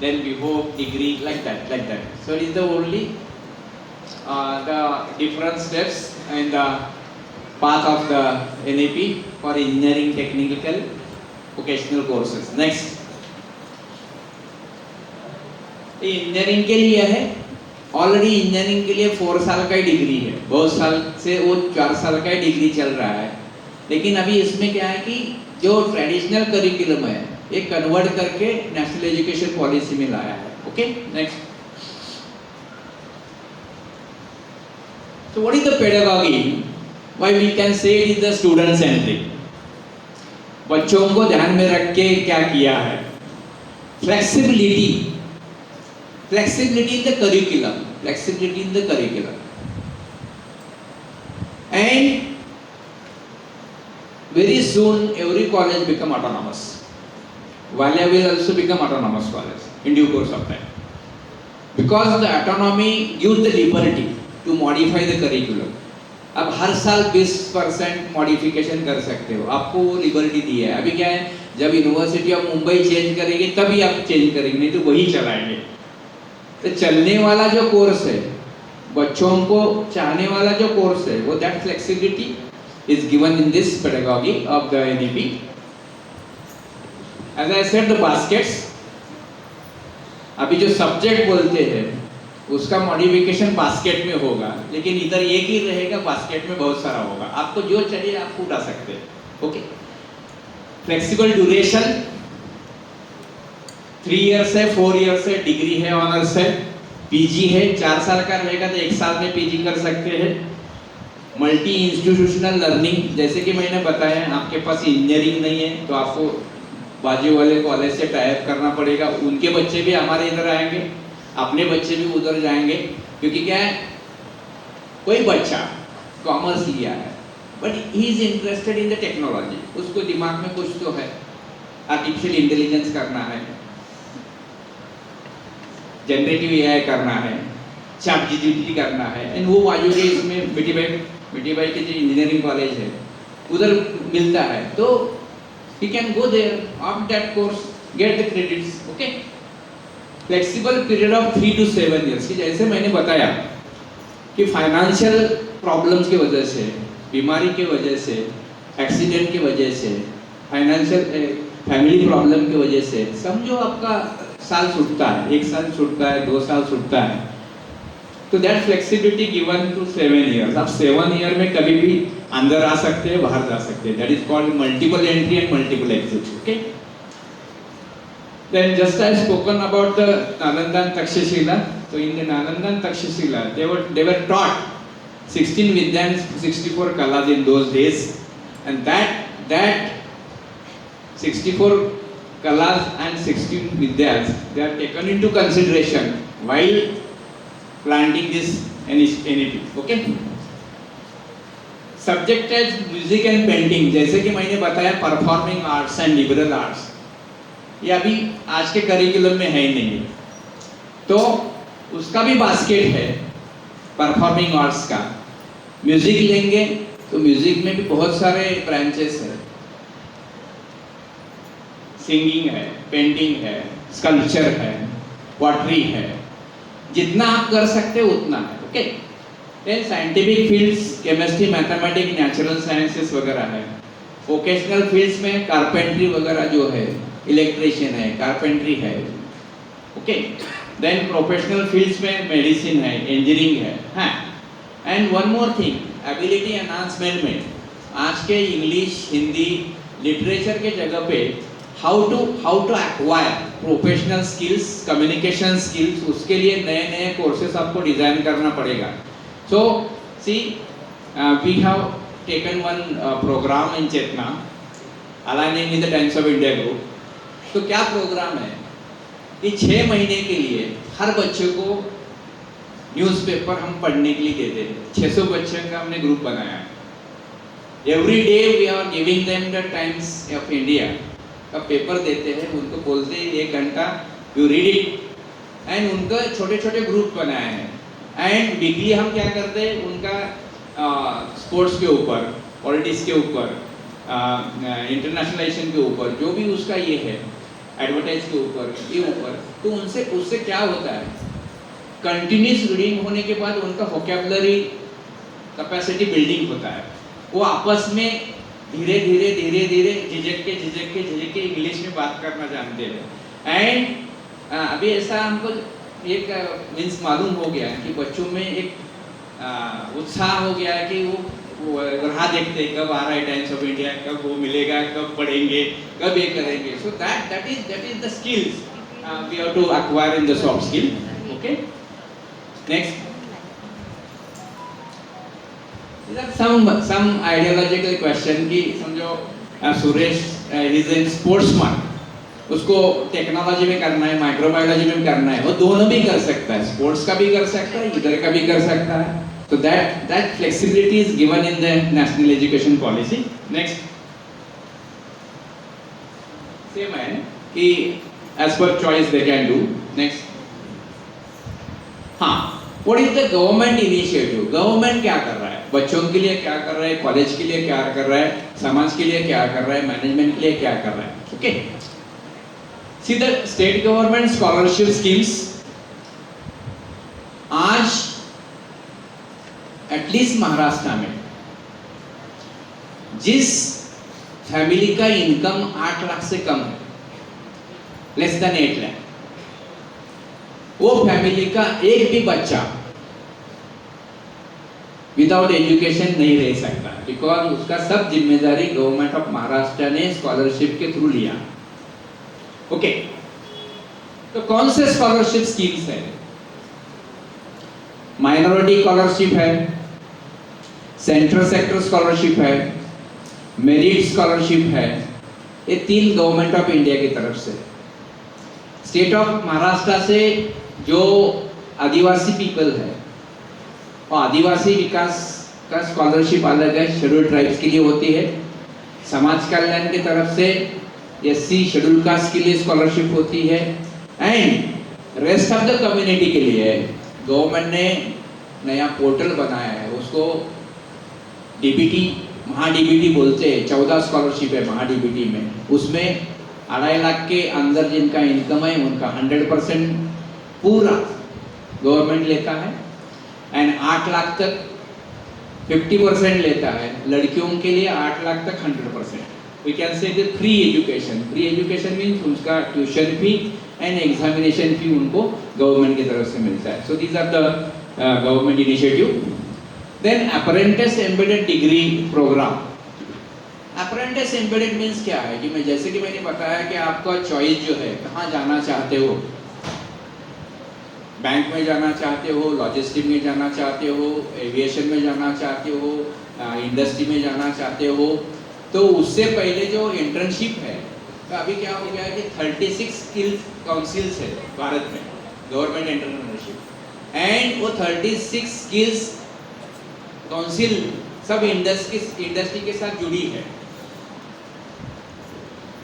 then before degree, like that. So it is the only the different steps and the path of the NAP for engineering technical vocational courses. Next, engineering के लिए है, ऑलरेडी इंजीनियरिंग के लिए 4 साल का ही डिग्री है, बहुत साल से वो 4 साल का ही डिग्री चल रहा है। लेकिन अभी इसमें क्या है कि जो ट्रेडिशनल करिकुलम है ये कन्वर्ट करके नेशनल एजुकेशन पॉलिसी में लाया है। Okay, next. So what is the pedagogy? Why we can say it is the student centric? बच्चों को ध्यान में रख के क्या किया है? Flexibility in the curriculum, and very soon every college become autonomous. Valia will also become autonomous college in due course of time, because the autonomy gives the liberty to modify the curriculum. अब हर साल 20% modification कर सकते हो, आपको वो liberty दी है। अभी क्या है, जब यूनिवर्सिटी ऑफ मुंबई चेंज करेगी तभी आप चेंज करेंगे, नहीं तो वही चलाएंगे। तो चलने वाला जो कोर्स है, बच्चों को चाहने वाला जो कोर्स है, वो that flexibility is given in this pedagogy of the NEP. As I said the baskets, अभी जो सब्जेक्ट बोलते हैं उसका मॉडिफिकेशन बास्केट में होगा, लेकिन इधर एक ही रहेगा, बास्केट में बहुत सारा होगा. आपको जो चाहिए आप उठा सकते हैं. ओके. फ्लेक्सिबल ड्यूरेशन 3 इयर्स है, 4 इयर्स है, डिग्री है, ऑनर्स है, पीजी है. 4 साल का रहेगा तो 1 साल में पीजी कर सकते हैं. मल्टी इंस्टीट्यूशनल लर्निंग, जैसे कि मैंने बताया, आपके पास इंजीनियरिंग नहीं है तो आपको बाजू वाले कॉलेज से टाई अप करना पड़ेगा. उनके बच्चे भी हमारे इधर आएंगे, अपने बच्चे भी उधर जाएंगे. क्योंकि क्या है, कोई बच्चा कॉमर्स लिया है but he is interested in the technology, उसको दिमाग में कुछ तो है, आर्टिफिशियल इंटेलिजेंस करना है, जनरेटिव एआई करना है, चैट जीपीटी करना है, एंड वो बाजू के इसमें मिठी भाई के जो इंजीनियरिंग कॉलेज है उधर मिलता है, तो he can go there after that course, get the credits. Okay. Flexible period of 3 to 7 years. कि जैसे मैंने बताया कि फाइनेंशियल प्रॉब्लम्स की वजह से, बीमारी की वजह से, एक्सीडेंट की वजह से, फाइनेंशियल फैमिली प्रॉब्लम की वजह से समझो आपका साल छूटता है, 1 साल छूटता है, 2 साल छूटता है, तो that flexibility given to 7 years. आप 7 ईयर में कभी भी अंदर आ सकते हैं, बाहर जा सकते हैं. That is called multiple entry and multiple exit. Okay. Then just I spoken about the Nalanda and Takshashila. So in the Nalanda and Takshashila, they were taught 16 Vidyas, 64 Kalas in those days, and that 64 Kalas and 16 Vidyas, they are taken into consideration while planting this NEP. Okay. Subject as music and painting, जैसे कि मैंने बताया performing arts and liberal arts, ये अभी आज के curriculum में है ही नहीं, तो उसका भी बास्केट है परफॉर्मिंग आर्ट्स का. म्यूजिक लेंगे तो म्यूजिक में भी बहुत सारे ब्रांचेस है, सिंगिंग है, पेंटिंग है, स्कल्पचर है, पॉटरी है, जितना आप कर सकते हो उतना है. Okay. Then scientific fields, chemistry, mathematics, natural sciences वगैरह है. वोकेशनल फील्ड्स में कारपेंट्री वगैरह जो है, इलेक्ट्रिशियन है, कारपेंट्री है. ओके. देन प्रोफेशनल फील्ड्स में मेडिसिन है, इंजीनियरिंग है. हाँ. And one more thing, ability enhancement में आज के इंग्लिश, हिंदी, लिटरेचर के जगह पे how to acquire professional skills, communication skills, उसके लिए नए नए कोर्सेस आपको डिजाइन करना पड़ेगा. So see, we have taken one programme in Chetana, aligning with the Times of India group. तो क्या प्रोग्राम है कि 6 महीने के लिए हर बच्चे को न्यूज़पेपर हम पढ़ने के लिए देते हैं. 600 बच्चों का हमने ग्रुप बनाया है. Every day we are giving them the Times of India का पेपर देते हैं, उनको बोलते हैं 1 घंटा यू रीड इट, एंड उनका छोटे छोटे ग्रुप बनाए हैं. एंड वीकली हम क्या करते हैं, उनका स्पोर्ट्स के ऊपर, पॉलिटिक्स के ऊपर, इंटरनेशनलाइजेशन के ऊपर, जो भी उसका ये है, एडवर्टाइज के ऊपर, ये ऊपर, तो उससे क्या होता है, कंटिन्यूस रीडिंग होने के बाद उनका वोकैबुलरी कैपेसिटी बिल्डिंग होता है. वो आपस में धीरे धीरे झिझक के इंग्लिश में बात करना जानते हैं. एंड अभी ऐसा हमको एक मीन्स मालूम हो गया है कि बच्चों में एक उत्साह हो गया है कि वो राह देखते हैं कब आ रहा है टाइम्स ऑफ इंडिया, कब वो मिलेगा, कब पढ़ेंगे, कब ये करेंगे. So that is the skills we have to acquire in the soft skill. Okay. Next, some ideological question कि समझो सुरेश इज एन स्पोर्ट्समैन, उसको टेक्नोलॉजी में करना है, माइक्रोबायोलॉजी में करना है, वो दोनों भी कर सकता है, स्पोर्ट्स का भी कर सकता है, इधर का भी कर सकता है. So that flexibility is given in the national education policy. Next, same है कि as per choice they can do. Next, हाँ, what is the government initiative? Government क्या कर रहा है, बच्चों के लिए क्या कर रहा है, कॉलेज के लिए क्या कर रहा है, समाज के लिए क्या कर रहा है, मैनेजमेंट के लिए क्या कर रहा है. Okay. See the state government scholarship schemes at least Maharashtra में जिस फैमिली का इनकम 8 लाख से कम है, लेस देन 8 लाख, वो फैमिली का एक भी बच्चा विदाउट एजुकेशन नहीं रह सकता, बिकॉज उसका सब जिम्मेदारी गवर्नमेंट ऑफ महाराष्ट्र ने स्कॉलरशिप के थ्रू लिया। ओके, तो कौन से स्कॉलरशिप स्कीम्स है? माइनॉरिटी स्कॉलरशिप है, सेंट्रल सेक्टर स्कॉलरशिप है, मेरिट स्कॉलरशिप है। ये 3 गवर्नमेंट ऑफ इंडिया की तरफ से। स्टेट ऑफ महाराष्ट्र से जो आदिवासी पीपल है, और आदिवासी विकास का स्कॉलरशिप अलग है, शेड्यूल्ड ट्राइब्स के लिए होती है। समाज कल्याण की तरफ से एससी शेड्यूल्ड कास्ट के लिए स्कॉलरशिप होती है, and rest of the community के लिए गवर्नमेंट ने नया पोर्टल बनाया है, उसको डीबीटी, महा डीबीटी बोलते हैं। 14 स्कॉलरशिप है महा डीबीटी में, उसमें 2.5 लाख के अंदर जिनका इनकम है उनका 100% पूरा गवर्नमेंट लेता है, एंड 8 लाख तक 50% लेता है। लड़कियों के लिए 8 लाख तक 100%। We can say free education. Free education means उसका tuition fee and examination fee उनको गवर्नमेंट की तरफ से मिलता है। So these are the government initiative. Then apprentice embedded degree programme. Apprentice embedded means क्या है कि जैसे कि मैंने बताया कि आपका चॉइस जो है, कहाँ जाना चाहते हो, बैंक में जाना चाहते हो, लॉजिस्टिक में जाना चाहते हो, एविएशन में जाना चाहते हो, इंडस्ट्री में जाना चाहते हो, तो उससे पहले जो इंटर्नशिप है, तो अभी क्या हो गया है कि 36 स्किल काउंसिल्स है भारत में, गवर्नमेंट एंटरप्रेन्योरशिप, एंड वो 36 स्किल्स काउंसिल सब इंडस्ट्री के साथ जुड़ी है।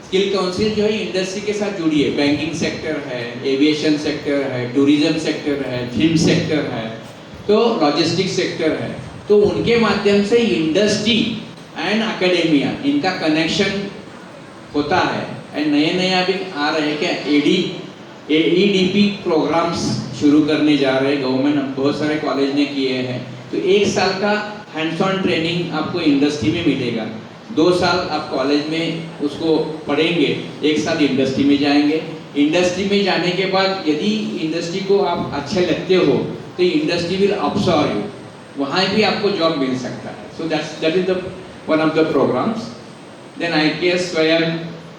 स्किल काउंसिल जो है इंडस्ट्री के साथ जुड़ी है। बैंकिंग सेक्टर है, एविएशन सेक्टर है, टूरिज्म सेक्टर है, फिल्म सेक्टर है, तो लॉजिस्टिक सेक्टर है। तो उनके माध्यम से इंडस्ट्री एंड एकेडेमिया इनका कनेक्शन होता है। एंड नए नए अभी आ रहे हैं क्या एईडीपी प्रोग्राम्स शुरू करने जा रहे हैं गवर्नमेंट, बहुत सारे कॉलेज ने किए हैं। तो 1 साल का हैंड्स ऑन ट्रेनिंग आपको इंडस्ट्री में मिलेगा, 2 साल आप कॉलेज में उसको पढ़ेंगे, 1 साल इंडस्ट्री में जाएंगे। इंडस्ट्री में जाने के बाद यदि इंडस्ट्री को आप अच्छे लगते हो तो इंडस्ट्री विल अब्सॉर्ब यू, वहाँ भी आपको जॉब मिल सकता है। So that is the one of the programmes. देन IKS स्वयं,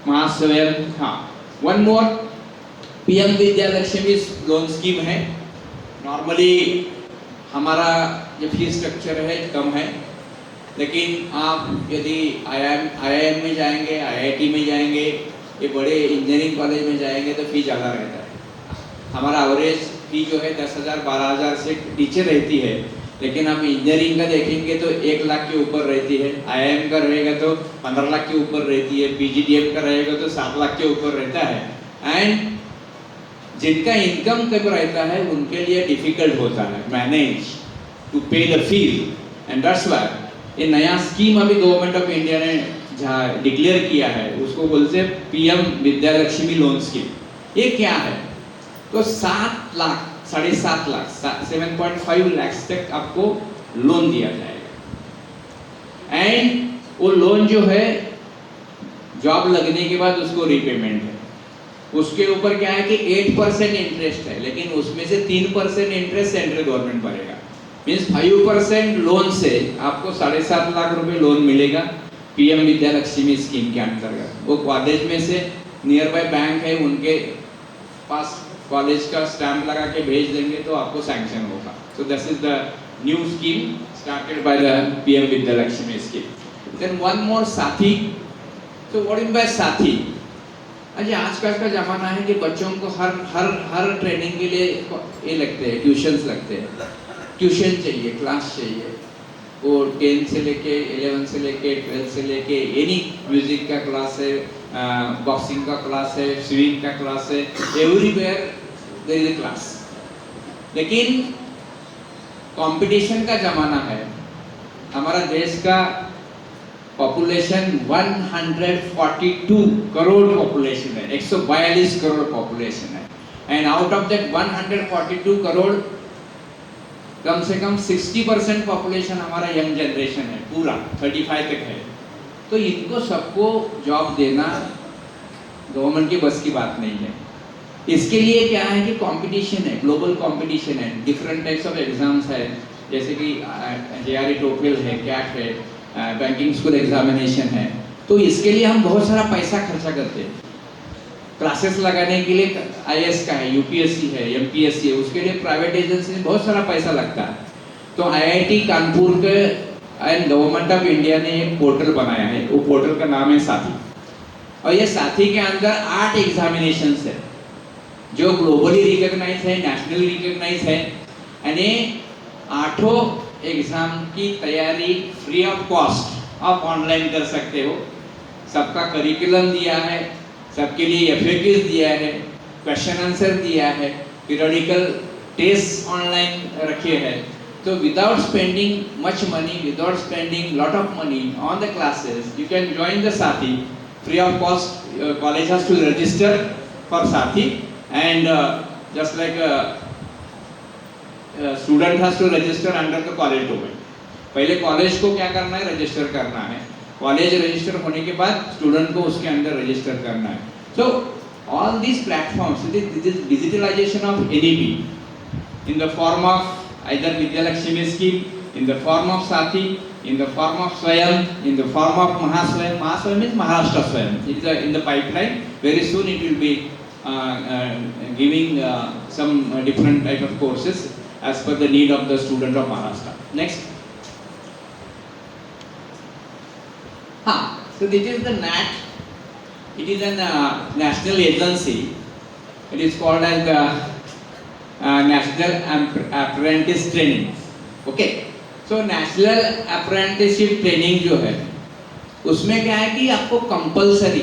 महास्वयं, हाँ, one more PM Vidyalakshmi loan scheme है। नॉर्मली हमारा जो फीस स्ट्रक्चर है कम है, लेकिन आप यदि IIM में जाएंगे, IIT में जाएंगे, ये बड़े इंजीनियरिंग कॉलेज में जाएंगे तो फी ज़्यादा रहता है। हमारा एवरेज फी जो है 10,000 12,000 से नीचे रहती है, लेकिन आप इंजीनियरिंग का देखेंगे तो 1 लाख के ऊपर रहती है, IIM का रहेगा तो 15 लाख के ऊपर रहती है, PGDM का रहेगा तो 7 लाख के ऊपर रहता है। एंड जिनका इनकम कम रहता है उनके लिए डिफिकल्ट होता है मैनेज टू पे the fee, and that's why ये नया स्कीम अभी गवर्नमेंट ऑफ इंडिया ने जहाँ डिक्लेयर किया है उसको बोलते हैं PM विद्यालक्ष्मी लोन स्कीम। ये क्या है? तो 7 लाख, 7.5 लाख, 7.5 लाख तक आपको लोन दिया जाएगा, एंड वो लोन जो है जॉब लगने के बाद उसको रीपेमेंट है। उसके ऊपर क्या है कि 8% इंटरेस्ट है, लेकिन उसमें से 3% इंटरेस्ट सेंट्रल गवर्नमेंट भरेगा। मीन्स 5% लोन से आपको 7.5 लाख रुपए लोन मिलेगा PM विद्यालक्ष्मी स्कीम के अंतर्गत। वो कॉलेज में से नियर बाय बैंक है, उनके पास कॉलेज का स्टैंप लगा के भेज देंगे तो आपको सैंक्शन होगा। So this is the new scheme started by the PM Vidyalakshmi scheme. Then one more Saathi. तो व्हाट इज बाय साथी? अजी आजकल का जमाना है कि बच्चों को हर ट्रेनिंग के लिए ये लगते हैं, ट्यूशन्स लगते हैं। ट्यूशन चाहिए, क्लास चाहिए, वो 10 से लेके 11 से लेके 12 से लेके एनी म्यूजिक का क्लास है, बॉक्सिंग का क्लास है, स्विमिंग का क्लास है, everywhere there is a class. लेकिन कंपटीशन का जमाना है। हमारा देश का पॉपुलेशन 142 करोड़ पॉपुलेशन है, 142 करोड़ पॉपुलेशन है, एंड आउट ऑफ दैट 142 करोड़ कम से कम 60% पॉपुलेशन हमारा यंग जनरेशन है, पूरा 35 तक है। तो इनको सबको जॉब देना गवर्नमेंट की बस की बात नहीं है। इसके लिए क्या है कि कंपटीशन है, ग्लोबल कंपटीशन है, डिफरेंट टाइप्स ऑफ एग्जाम्स है, जैसे कि JRE TOEFL है, CAT है, बैंकिंग स्कूल एग्जामिनेशन है। तो इसके लिए हम बहुत सारा पैसा खर्चा करते हैं। क्लासेस लगाने के लिए IAS का है, UPSC है, MPSC है, उसके लिए प्राइवेट एजेंसी में बहुत सारा पैसा लगता है। तो IIT कानपुर के एंड गवर्नमेंट ऑफ इंडिया ने एक पोर्टल बनाया है, वो पोर्टल का नाम है साथी। और ये साथी के अंदर 8 एग्जामिनेशंस है जो ग्लोबली रिकॉग्नाइज है, नेशनली रिकॉग्नाइज है। यानी 8 एग्जाम की तैयारी फ्री ऑफ कॉस्ट आप ऑनलाइन कर सकते हो। सबका करिकुलम दिया है, सबके लिए FAQs दिया है, क्वेश्चन आंसर दिया है, पीरियडिकल टेस्ट ऑनलाइन रखे हैं। तो without spending much money, without spending lot of money on the classes, you can join the साथी free of cost. College has to register for Sathi, and just like student has to register under the college domain. पहले college को क्या करना है, register करना है। College register होने के बाद स्टूडेंट को उसके अंदर रजिस्टर करना है। So all these platforms, this is digitalization of NEP in the form of either Vidya Lakshmi scheme, in the form of Sathi, in the form of Swayam, in the form of Mahaswayam. Mahaswayam means Maharashtra Swayam. It is in the pipeline. Very soon it will be giving some different type of courses as per the need of the student of Maharashtra. Next. So this is the NAT. It is a national agency. It is called as the National Apprentice Training. Okay. तो national apprenticeship training जो है उसमें क्या है कि आपको compulsory,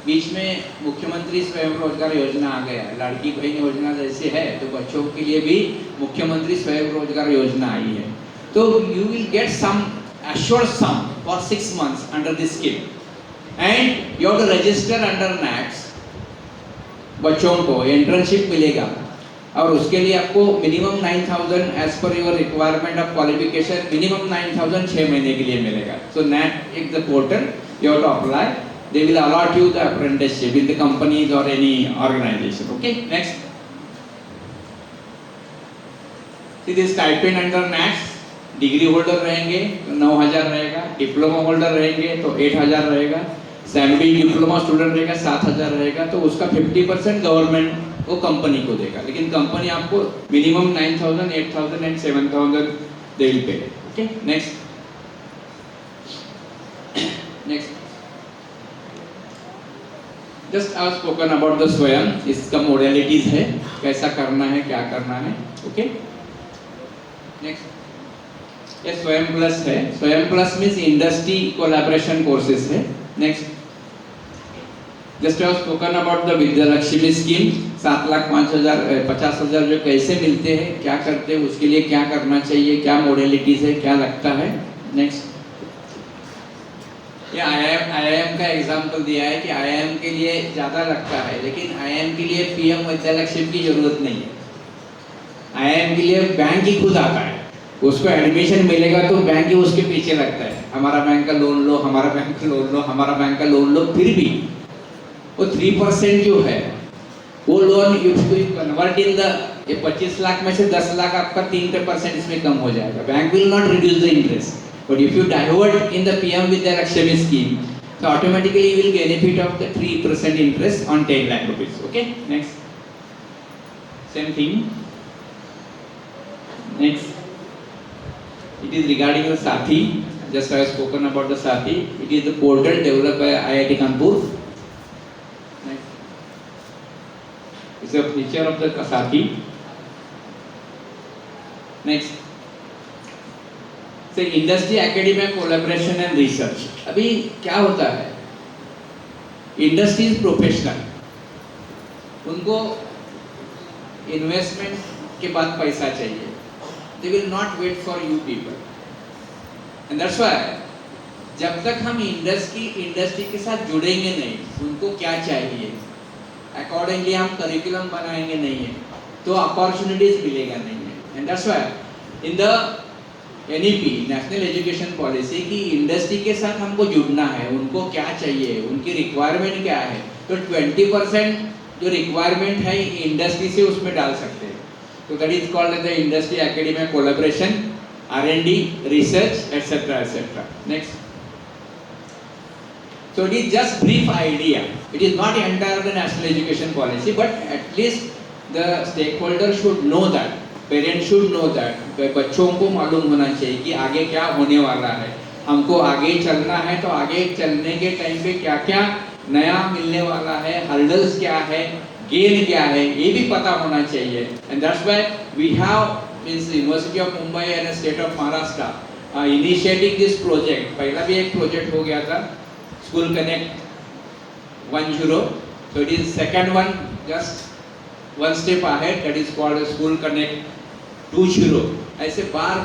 बीच में मुख्यमंत्री स्वयं रोजगार योजना आ गया, लड़की बहन योजना जैसे है, तो बच्चों के लिए भी मुख्यमंत्री स्वयं रोजगार योजना आई है। तो you will get some assured sum for 6 months under this scheme, and you have to register under NATS। बच्चों को इंटर्नशिप मिलेगा और उसके लिए आपको minimum 9,000 as per your requirement of qualification, minimum 9,000 6 महीने के लिए मिलेगा। So NAT is the portal, you have to apply, they will allot you the apprenticeship in the companies or any organization. Okay, next. See this stipend under NATS, degree holder रहेंगे तो 9,000 रहेगा, diploma holder रहेंगे तो 8,000 रहेगा, semi diploma student रहेगा 7,000 रहेगा। तो उसका 50% गवर्नमेंट वो कंपनी को देगा, लेकिन कंपनी आपको minimum 9,000, 8,000 and 7,000 they will pay. Okay, next. Just I have spoken about the स्वयं, इसका मोडेलिटीज है, कैसा करना है, क्या करना है। Okay, next. ये स्वयं प्लस है, Swayam plus means industry collaboration courses है। Next, just I have spoken about the Vidya Lakshmi scheme, 7,50,000 जो कैसे मिलते हैं, क्या करते हैं, उसके लिए क्या करना चाहिए, क्या मॉडलिटीज है, क्या लगता है। नेक्स्ट, ये IIM का एग्जाम्पल दिया है कि IIM के लिए ज़्यादा लगता है, लेकिन IIM के लिए PM विद्या लक्ष्मी की जरूरत नहीं है। IIM के लिए बैंक ही खुद आता है, उसको एडमिशन मिलेगा तो बैंक ही उसके पीछे लगता है, हमारा बैंक का लोन लो, हमारा बैंक का लोन लो, हमारा बैंक का लोन लो। फिर भी वो 3% जो है वो लोन कन्वर्ट इन द, ये 25 लाख में से 10 लाख आपका 3% इसमें कम हो जाएगा। Bank will not reduce the interest, but if you divert in the PM Vidya Lakshmi scheme, so automatically you will benefit of the 3% interest on 10 lakh rupees. Okay, next. Same thing. Next. It is regarding the Sathi. Just I have spoken about the Sathi. It is the portal developed by IIT Kanpur. Next. It's a feature of the Sathi. Next. So industry, academia, collaboration and research. अभी क्या होता है? Industry is professional. उनको investment के बाद पैसा चाहिए. They will not wait for you people, and that's why जब तक हम इंडस्ट्री के साथ जुड़ेंगे नहीं, उनको क्या चाहिए, अकॉर्डिंगली हम करिकुलम बनाएंगे नहीं है, तो अपॉर्चुनिटीज मिलेगा नहीं है। And that's why in the NEP national education policy की इंडस्ट्री के साथ हमको जुड़ना है, उनको क्या चाहिए, उनकी रिक्वायरमेंट क्या है, तो 20% जो रिक्वायरमेंट है इंडस्ट्री से उसमें डाल सकते हैं। तो that is called the industry academic collaboration, R&D, research etcetera etcetera. Next. So it is just brief idea. It is not entire the national education policy, but at least the stakeholders should know that. Parents should know that. बच्चों को मालूम होना चाहिए कि आगे क्या होने वाला है। हमको आगे चलना है तो आगे चलने के टाइम पे क्या क्या नया मिलने वाला है, हर्डल्स क्या है, गेन क्या है, ये भी पता होना चाहिए। And that's why we have means University of Mumbai and State of Maharashtra initiating this project. पहला भी एक प्रोजेक्ट हो गया था, School Connect 10. So it is second one, just one step ahead, that is called School Connect 20. ऐसे बार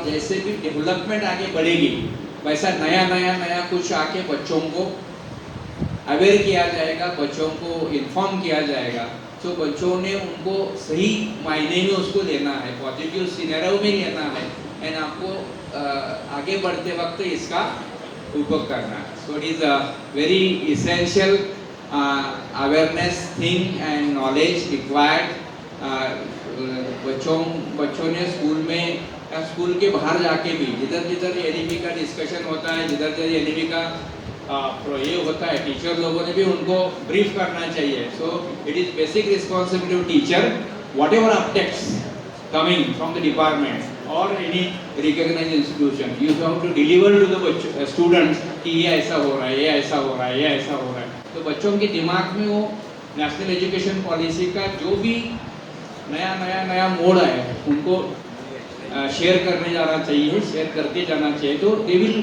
जैसे भी development आगे बढ़ेगी वैसा नया कुछ आके बच्चों को अवेयर किया जाएगा, बच्चों को इन्फॉर्म किया जाएगा। तो बच्चों ने उनको सही मायने में उसको लेना है, पॉजिटिव सिनेरियो में लेना है, एंड आपको आगे बढ़ते वक्त इसका उपयोग करना है। So it is a very essential awareness thing and knowledge required. बच्चों ने स्कूल में या स्कूल के बाहर जाके भी जिधर NEP का डिस्कशन होता है, जिधर NEP का ये होता है, टीचर लोगों ने भी उनको ब्रीफ करना चाहिए। सो it is basic responsibility of teacher, what ever updates coming from the department or any recognized institution, you have to deliver to the students कि ये ऐसा हो रहा है, ये ऐसा हो रहा है, ये ऐसा हो रहा है। तो बच्चों के दिमाग में वो नेशनल एजुकेशन पॉलिसी का जो भी नया मोड़ है उनको शेयर करने जाना चाहिए, शेयर करके जाना चाहिए। तो they will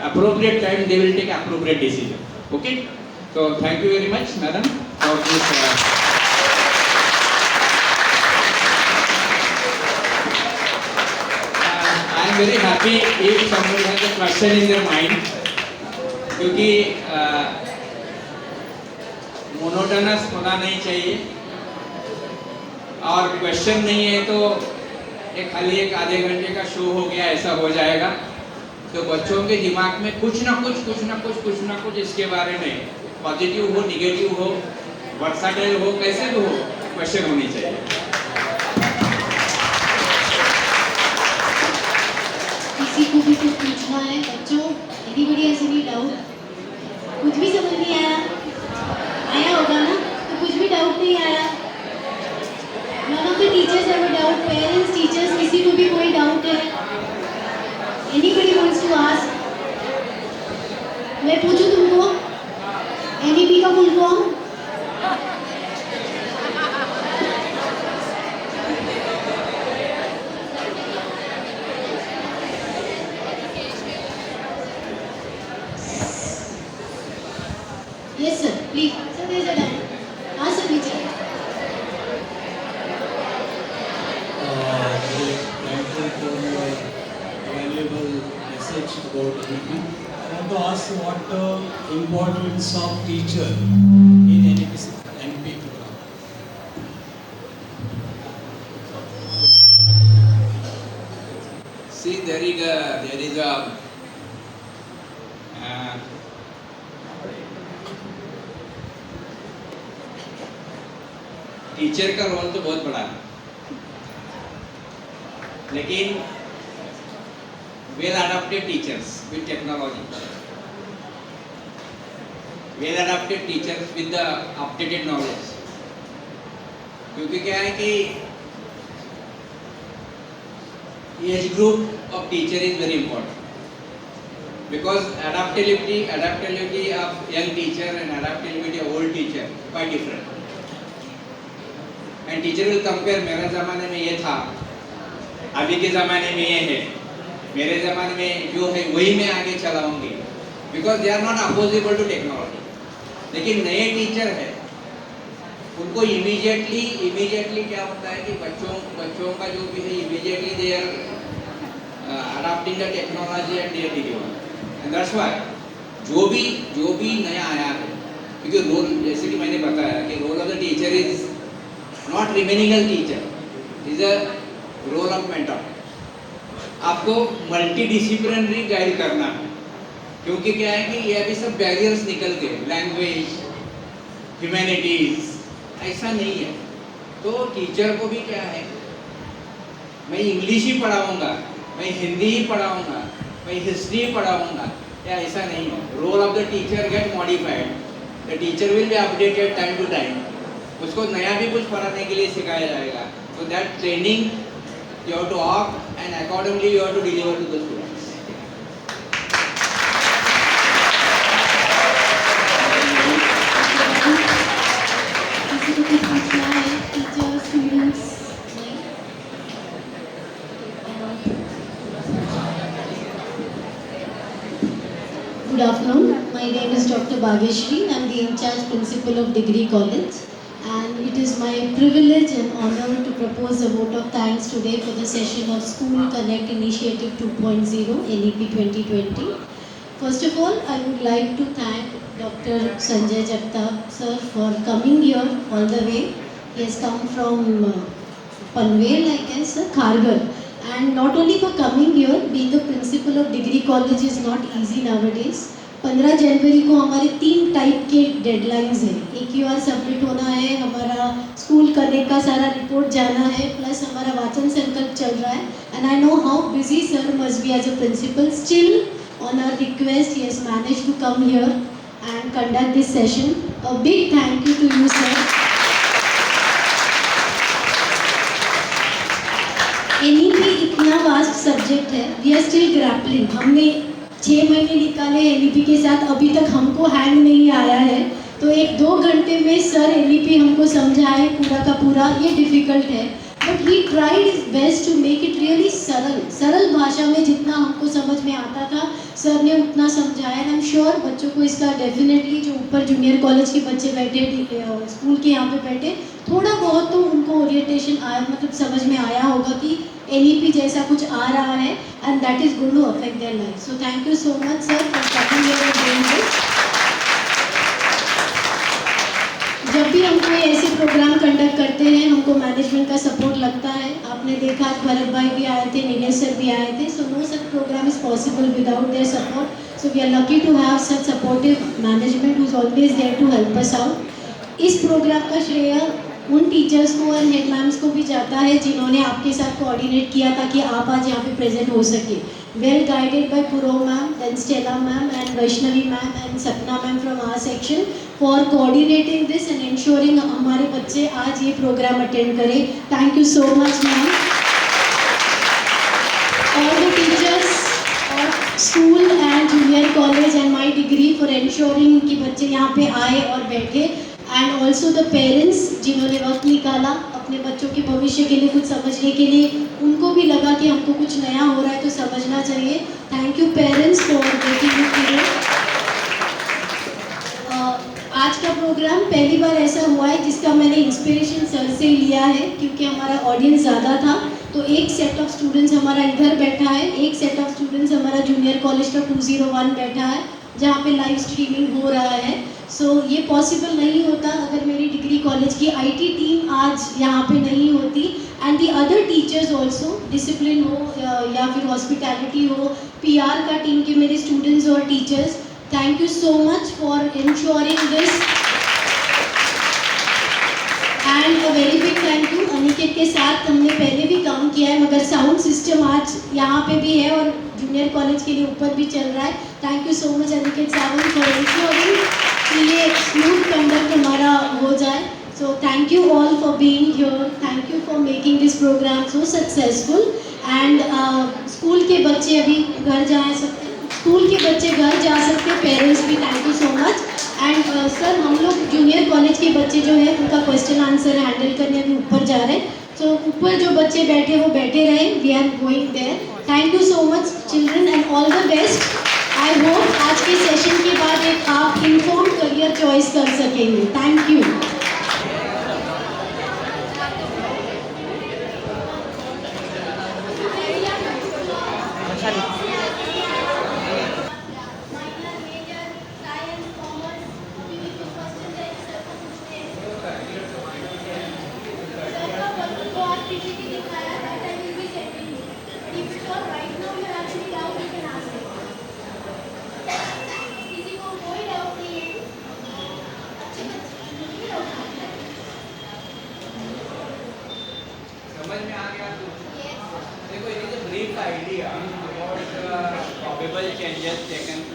appropriate time they will take appropriate decision. Okay, so thank you very much madam for this I am very happy if someone has a question in their mind, क्योंकि monotonous होना नहीं चाहिए, और question नहीं है तो एक खाली एक आधे घंटे का शो हो गया ऐसा हो जाएगा। तो बच्चों के दिमाग में कुछ ना कुछ इसके बारे में, पॉजिटिव हो, निगेटिव हो, वर्साटाइल हो, कैसे भी हो, क्वेश्चन होनी चाहिए। किसी को भी कुछ पूछना है बच्चों, एनीबॉडी हैज एनी डाउट? कुछ भी समझ नहीं आया होगा ना? तो कुछ भी डाउट नहीं आया? None of the teachers have a doubt, parents, teachers, किसी को भी कोई डाउट है? Anybody wants to ask? मैं पूछूं तुमको NEP का full form? Yes sir, please. Sir, there is a doubt. हाँ sir, नीचे. Very thankful for your valuable message about NEP. I want to ask what the importance of teacher in NEP program. See, there is a teacher का role तो बहुत बड़ा है, लेकिन well adopted teachers with technology, well adopted teachers with the updated knowledge. क्योंकि क्या है कि age group of teacher is very important, because adaptability of young teacher and adaptability of old teacher quite different. And teacher will compare, मेरे ज़माने में ये था, अभी के ज़माने में ये है, मेरे ज़माने में जो है वही मैं आगे चलाऊंगी, because they are not opposable to technology. लेकिन नए टीचर है, उनको immediately क्या होता है कि बच्चों का जो भी है immediately they are adopting the technology and they are delivering. And that's why जो भी नया आया है, क्योंकि रोल, जैसे कि मैंने बताया कि role of the teacher is not remaining as teacher, is a role of mentor, आपको मल्टी डिसिप्लिनरी गाइड करना है, क्योंकि क्या है कि ये अभी सब बैरियर्स निकल गए, लैंग्वेज, ह्यूमैनिटीज, ऐसा नहीं है। तो टीचर को भी क्या है, मैं इंग्लिश ही पढ़ाऊंगा, मैं हिंदी ही पढ़ाऊंगा, मैं हिस्ट्री पढ़ाऊंगा, या ऐसा नहीं है। Role of the teacher get modified, the teacher will be updated time to time, उसको नया भी कुछ पढ़ाने के लिए सिखाया जाएगा। So that training you have to opt and accordingly you have to deliver to the students. किसी को कुछ पूछना है, teacher, students? Good afternoon. My name is Dr. Bhagyashree. I am the in-charge principal of Degree College, and it is my privilege and honor to propose a vote of thanks today for the session of School Connect Initiative 2.0 NEP 2020. First of all, I would like to thank Dr. Sanjay Jagtap sir for coming here all the way. He has come from Panvel, I guess, Kharghar. And not only for coming here, being a principal of degree college is not easy nowadays. 15 जनवरी को हमारे 3 type के deadlines हैं। AQR submit होना है, हमारा school करने का सारा रिपोर्ट जाना है, प्लस हमारा वाचन संकल्प चल रहा है। And I know how busy sir must be as a principal. Still on our request he has managed to come here and conduct this session. A big thank you to you sir. NEP इतना vast subject है, we are still grappling. हमने 6 महीने निकाले NEP के साथ, अभी तक हमको हैंग नहीं आया है। तो 1-2 घंटे में सर NEP हमको समझाए पूरा का पूरा, ये डिफ़िकल्ट है। But he tried his best to make it really सरल भाषा में, जितना हमको समझ में आता था सर ने उतना समझाया। आई एम श्योर बच्चों को इसका डेफिनेटली, जो ऊपर जूनियर कॉलेज के बच्चे बैठे, स्कूल के यहाँ पे बैठे, थोड़ा बहुत तो उनको ओरिएंटेशन आया, मतलब समझ में आया होगा कि NEP जैसा कुछ आ रहा है, and that is going to affect their life. So thank you so much sir for coming here and doing this. जब भी हम कोई ऐसे प्रोग्राम कंडक्ट करते हैं, हमको मैनेजमेंट का सपोर्ट लगता है। आपने देखा आज भरत भाई भी आए थे, नीरज सर भी आए थे। So no such programme is possible without their support. So we are lucky to have such supportive management who is always there to help us out. इस प्रोग्राम का श्रेय उन टीचर्स को और हेड मैम्स को भी जाता है जिन्होंने आपके साथ कोऑर्डिनेट किया ताकि आप आज यहाँ पे प्रेजेंट हो सके। Well guided by Puro ma'am, then Stella ma'am and Vaishnavi ma'am and Sapna ma'am from our section for coordinating this and ensuring हमारे बच्चे आज ये प्रोग्राम अटेंड करें। Thank you so much ma'am. All the teachers और school and junior college and my degree for ensuring कि बच्चे यहाँ पे आए और बैठे, एंड ऑल्सो द पेरेंट्स जिन्होंने वक्त निकाला अपने बच्चों के भविष्य के लिए कुछ समझने के लिए। उनको भी लगा कि हमको कुछ नया हो रहा है तो समझना चाहिए। Thank you parents for making it period. आज का प्रोग्राम पहली बार ऐसा हुआ है जिसका मैंने इंस्पिरेशन सर से लिया है, क्योंकि हमारा ऑडियंस ज़्यादा था। तो एक सेट ऑफ स्टूडेंट्स हमारा इधर बैठा है, एक सेट ऑफ स्टूडेंट्स हमारा जूनियर कॉलेज का 201 बैठा है, जहाँ पे लाइव स्ट्रीमिंग हो रहा है। सो ये पॉसिबल नहीं होता अगर मेरी डिग्री कॉलेज की IT टीम आज यहाँ पे नहीं होती, and the other teachers also, discipline हो या फिर हॉस्पिटैलिटी हो, PR का टीम के मेरे स्टूडेंट्स और teachers, thank you so much for ensuring this. And a very big thank you Aniket के साथ हमने पहले भी काम किया है, मगर साउंड सिस्टम आज यहाँ पे भी है और जूनियर कॉलेज के लिए ऊपर भी चल रहा है। Thank you so much Aniket Sawant for ensuring कि ये स्मूथ कंडक्ट हमारा हो जाए। So thank you all for being here, thank you for making this programme so successful. And school के बच्चे अभी घर जा सकते, स्कूल के बच्चे घर जा सकते, पेरेंट्स भी thank you so much. And sir हम लोग जूनियर कॉलेज के बच्चे जो है उनका क्वेश्चन आंसर हैंडल करने अभी ऊपर जा रहे हैं। सो ऊपर जो बच्चे बैठे वो बैठे रहे, we are going there. Thank you so much children and all the best. I hope आज के सेशन के बाद एक आप इन्फॉर्म करियर चॉइस कर सकेंगे। Thank you.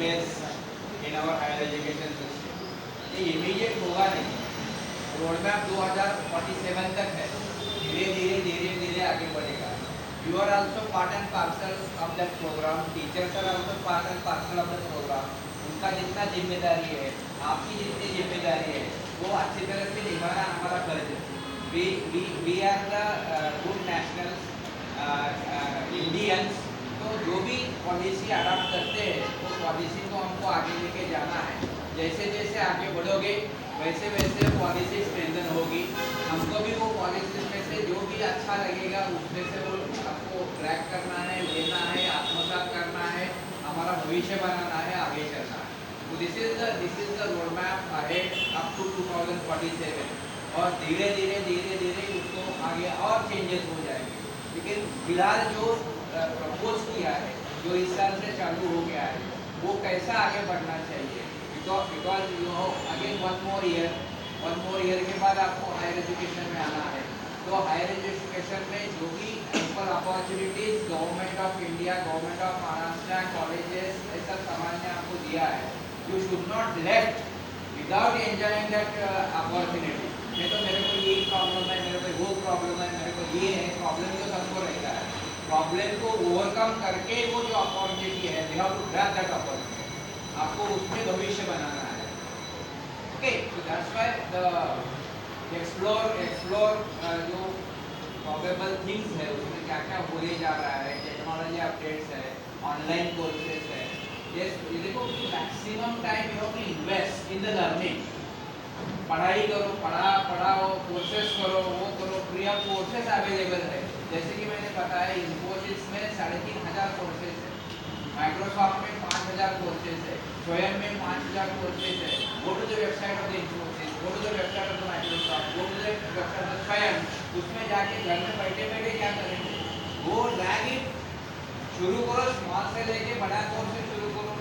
changes in our higher education system. ये immediate होगा नहीं. रोड मैप 2047 तक है. धीरे आगे बढ़ेगा. You are also part and parcel of that program. Teachers are also part and parcel of that program. उनका जितना जिम्मेदारी है, आपकी जितनी जिम्मेदारी है, वो अच्छी तरह से निभाना हमारा फर्ज है. We are the good nationals, Indians. तो जो भी पॉलिसी अडॉप्ट करते हैं, वो पॉलिसी को हमको आगे लेके जाना है. जैसे जैसे आगे बढ़ोगे, वैसे वैसे पॉलिसी स्ट्रेंथन होगी. हमको भी वो पॉलिसी में से जो भी अच्छा लगेगा, उसमें से वो आपको ट्रैक करना है, लेना है, आत्मसात करना है, हमारा भविष्य बनाना है, आगे चलना है. तो this is the road map ahead up to 2047. और धीरे धीरे उसको आगे और चेंजेस हो जाएंगे. लेकिन फिलहाल जो प्रपोज किया है, जो इस साल से चालू हो गया है, वो कैसा आगे बढ़ना चाहिए. Because you know again one more year के बाद आपको हायर एजुकेशन में आना है. तो हायर एजुकेशन में जो भी equal opportunities government of India, government of Maharashtra, colleges ऐसा समाज ने आपको दिया है, you should not left without enjoying that opportunity. नहीं तो मेरे को ये प्रॉब्लम है, मेरे को वो प्रॉब्लम है, मेरे को ये है. प्रॉब्लम तो सबको रहता है. प्रॉब्लम को ओवरकम करके वो जो अपॉर्चुनिटी है, we have to grab that opportunity. आपको उसमें भविष्य बनाना है. Okay, so that's why the explore जो प्रोबेबल थिंग्स है, उसमें क्या क्या होने जा रहा है, टेक्नोलॉजी अपडेट्स है, ऑनलाइन कोर्सेज है. ये देखो कि maximum time you have to invest in the learning. पढ़ाई करो, पढ़ाओ, कोर्सेज करो, वो करो. फ्री ऑफ कोर्सेज अवेलेबल है. जैसे कि मैंने बताया, इन्फोसिस में 3,500 कोर्सेज है, माइक्रोसॉफ्ट में 5,000 कोर्सेज है, स्वयं में 5,000 कोर्सेज है. Go to the website of the Infosys, go to the website of the Microsoft, go to the website of Swayam. उसमें जाके घर में बैठे क्या करेंगे, वो लैग इट शुरू करो. स्मॉल से लेके बड़ा कोर्स शुरू करो.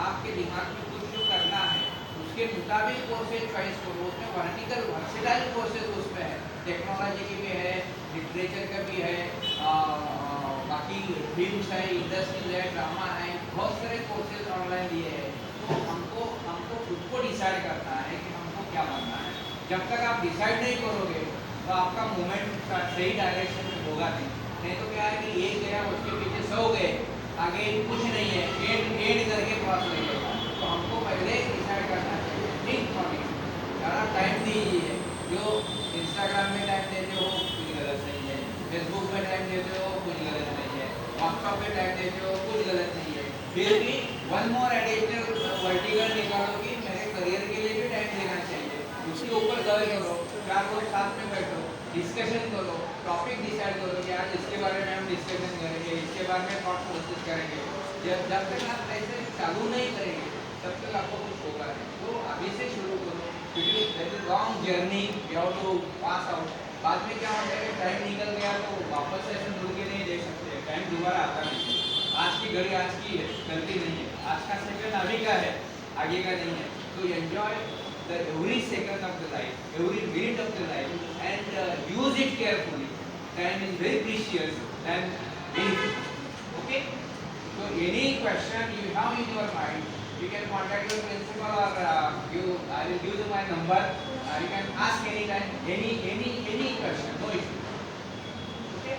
आपके दिमाग में कुछ जो करना है, उसके मुताबिक कोर्सेज चॉइस करो. उसमें वर्सिटाइल कोर्सेज उसमें है, टेक्नोलॉजी की भी है, लिटरेचर का भी है, बाकी फिल्म्स है, इंडस्ट्रीज है, ड्रामा है, बहुत सारे कोर्सेज ऑनलाइन दिए हैं. तो हमको खुद को डिसाइड करना है कि हमको क्या बनना है. जब तक आप डिसाइड नहीं करोगे, तो आपका मूवमेंट सही डायरेक्शन में होगा नहीं तो क्या है कि एक गया, उसके पीछे 100 गए, आगे कुछ नहीं है, एंड करके क्रॉस लगेगा. तो हमको पहले डिसाइड करना चाहिए. Think for it. ज़्यादा टाइम दीजिए. जो इंस्टाग्राम में टाइम देते हो, कुछ गलत नहीं है. फेसबुक में टाइम देते हो, कुछ गलत नहीं है. व्हाट्सएप पे टाइम देते हो, कुछ गलत नहीं है. फिर भी वन मोर एडिशनल वर्टिकल निकालो कि मेरे करियर के लिए भी टाइम देना चाहिए. उसके ऊपर गए करो, 4 लोग साथ में बैठो, डिस्कशन करो, टॉपिक डिसाइड करो कि आज इसके बारे में हम डिस्कशन करेंगे, इसके बारे में थॉट प्रोसेस करेंगे. जब तक आप ऐसे चालू नहीं करेंगे, तब तक आपको कुछ होगा नहीं. तो अभी से शुरू करो, क्योंकि that is long journey, you have to pass out. बाद में क्या होता है कि टाइम निकल गया तो वापस से ऐसे मुड़ के नहीं देख सकते. टाइम दोबारा आता नहीं. आज की घड़ी आज की है, गलती नहीं है. आज का सेकंड अभी का है, आगे का नहीं है. तो enjoy the every second of the life, every minute of the life, and use it carefully. Time is very precious than anything. Okay, so any question you have in your mind, you can contact your principal or I will give you my number. You can ask anytime, any question, no issue. Okay.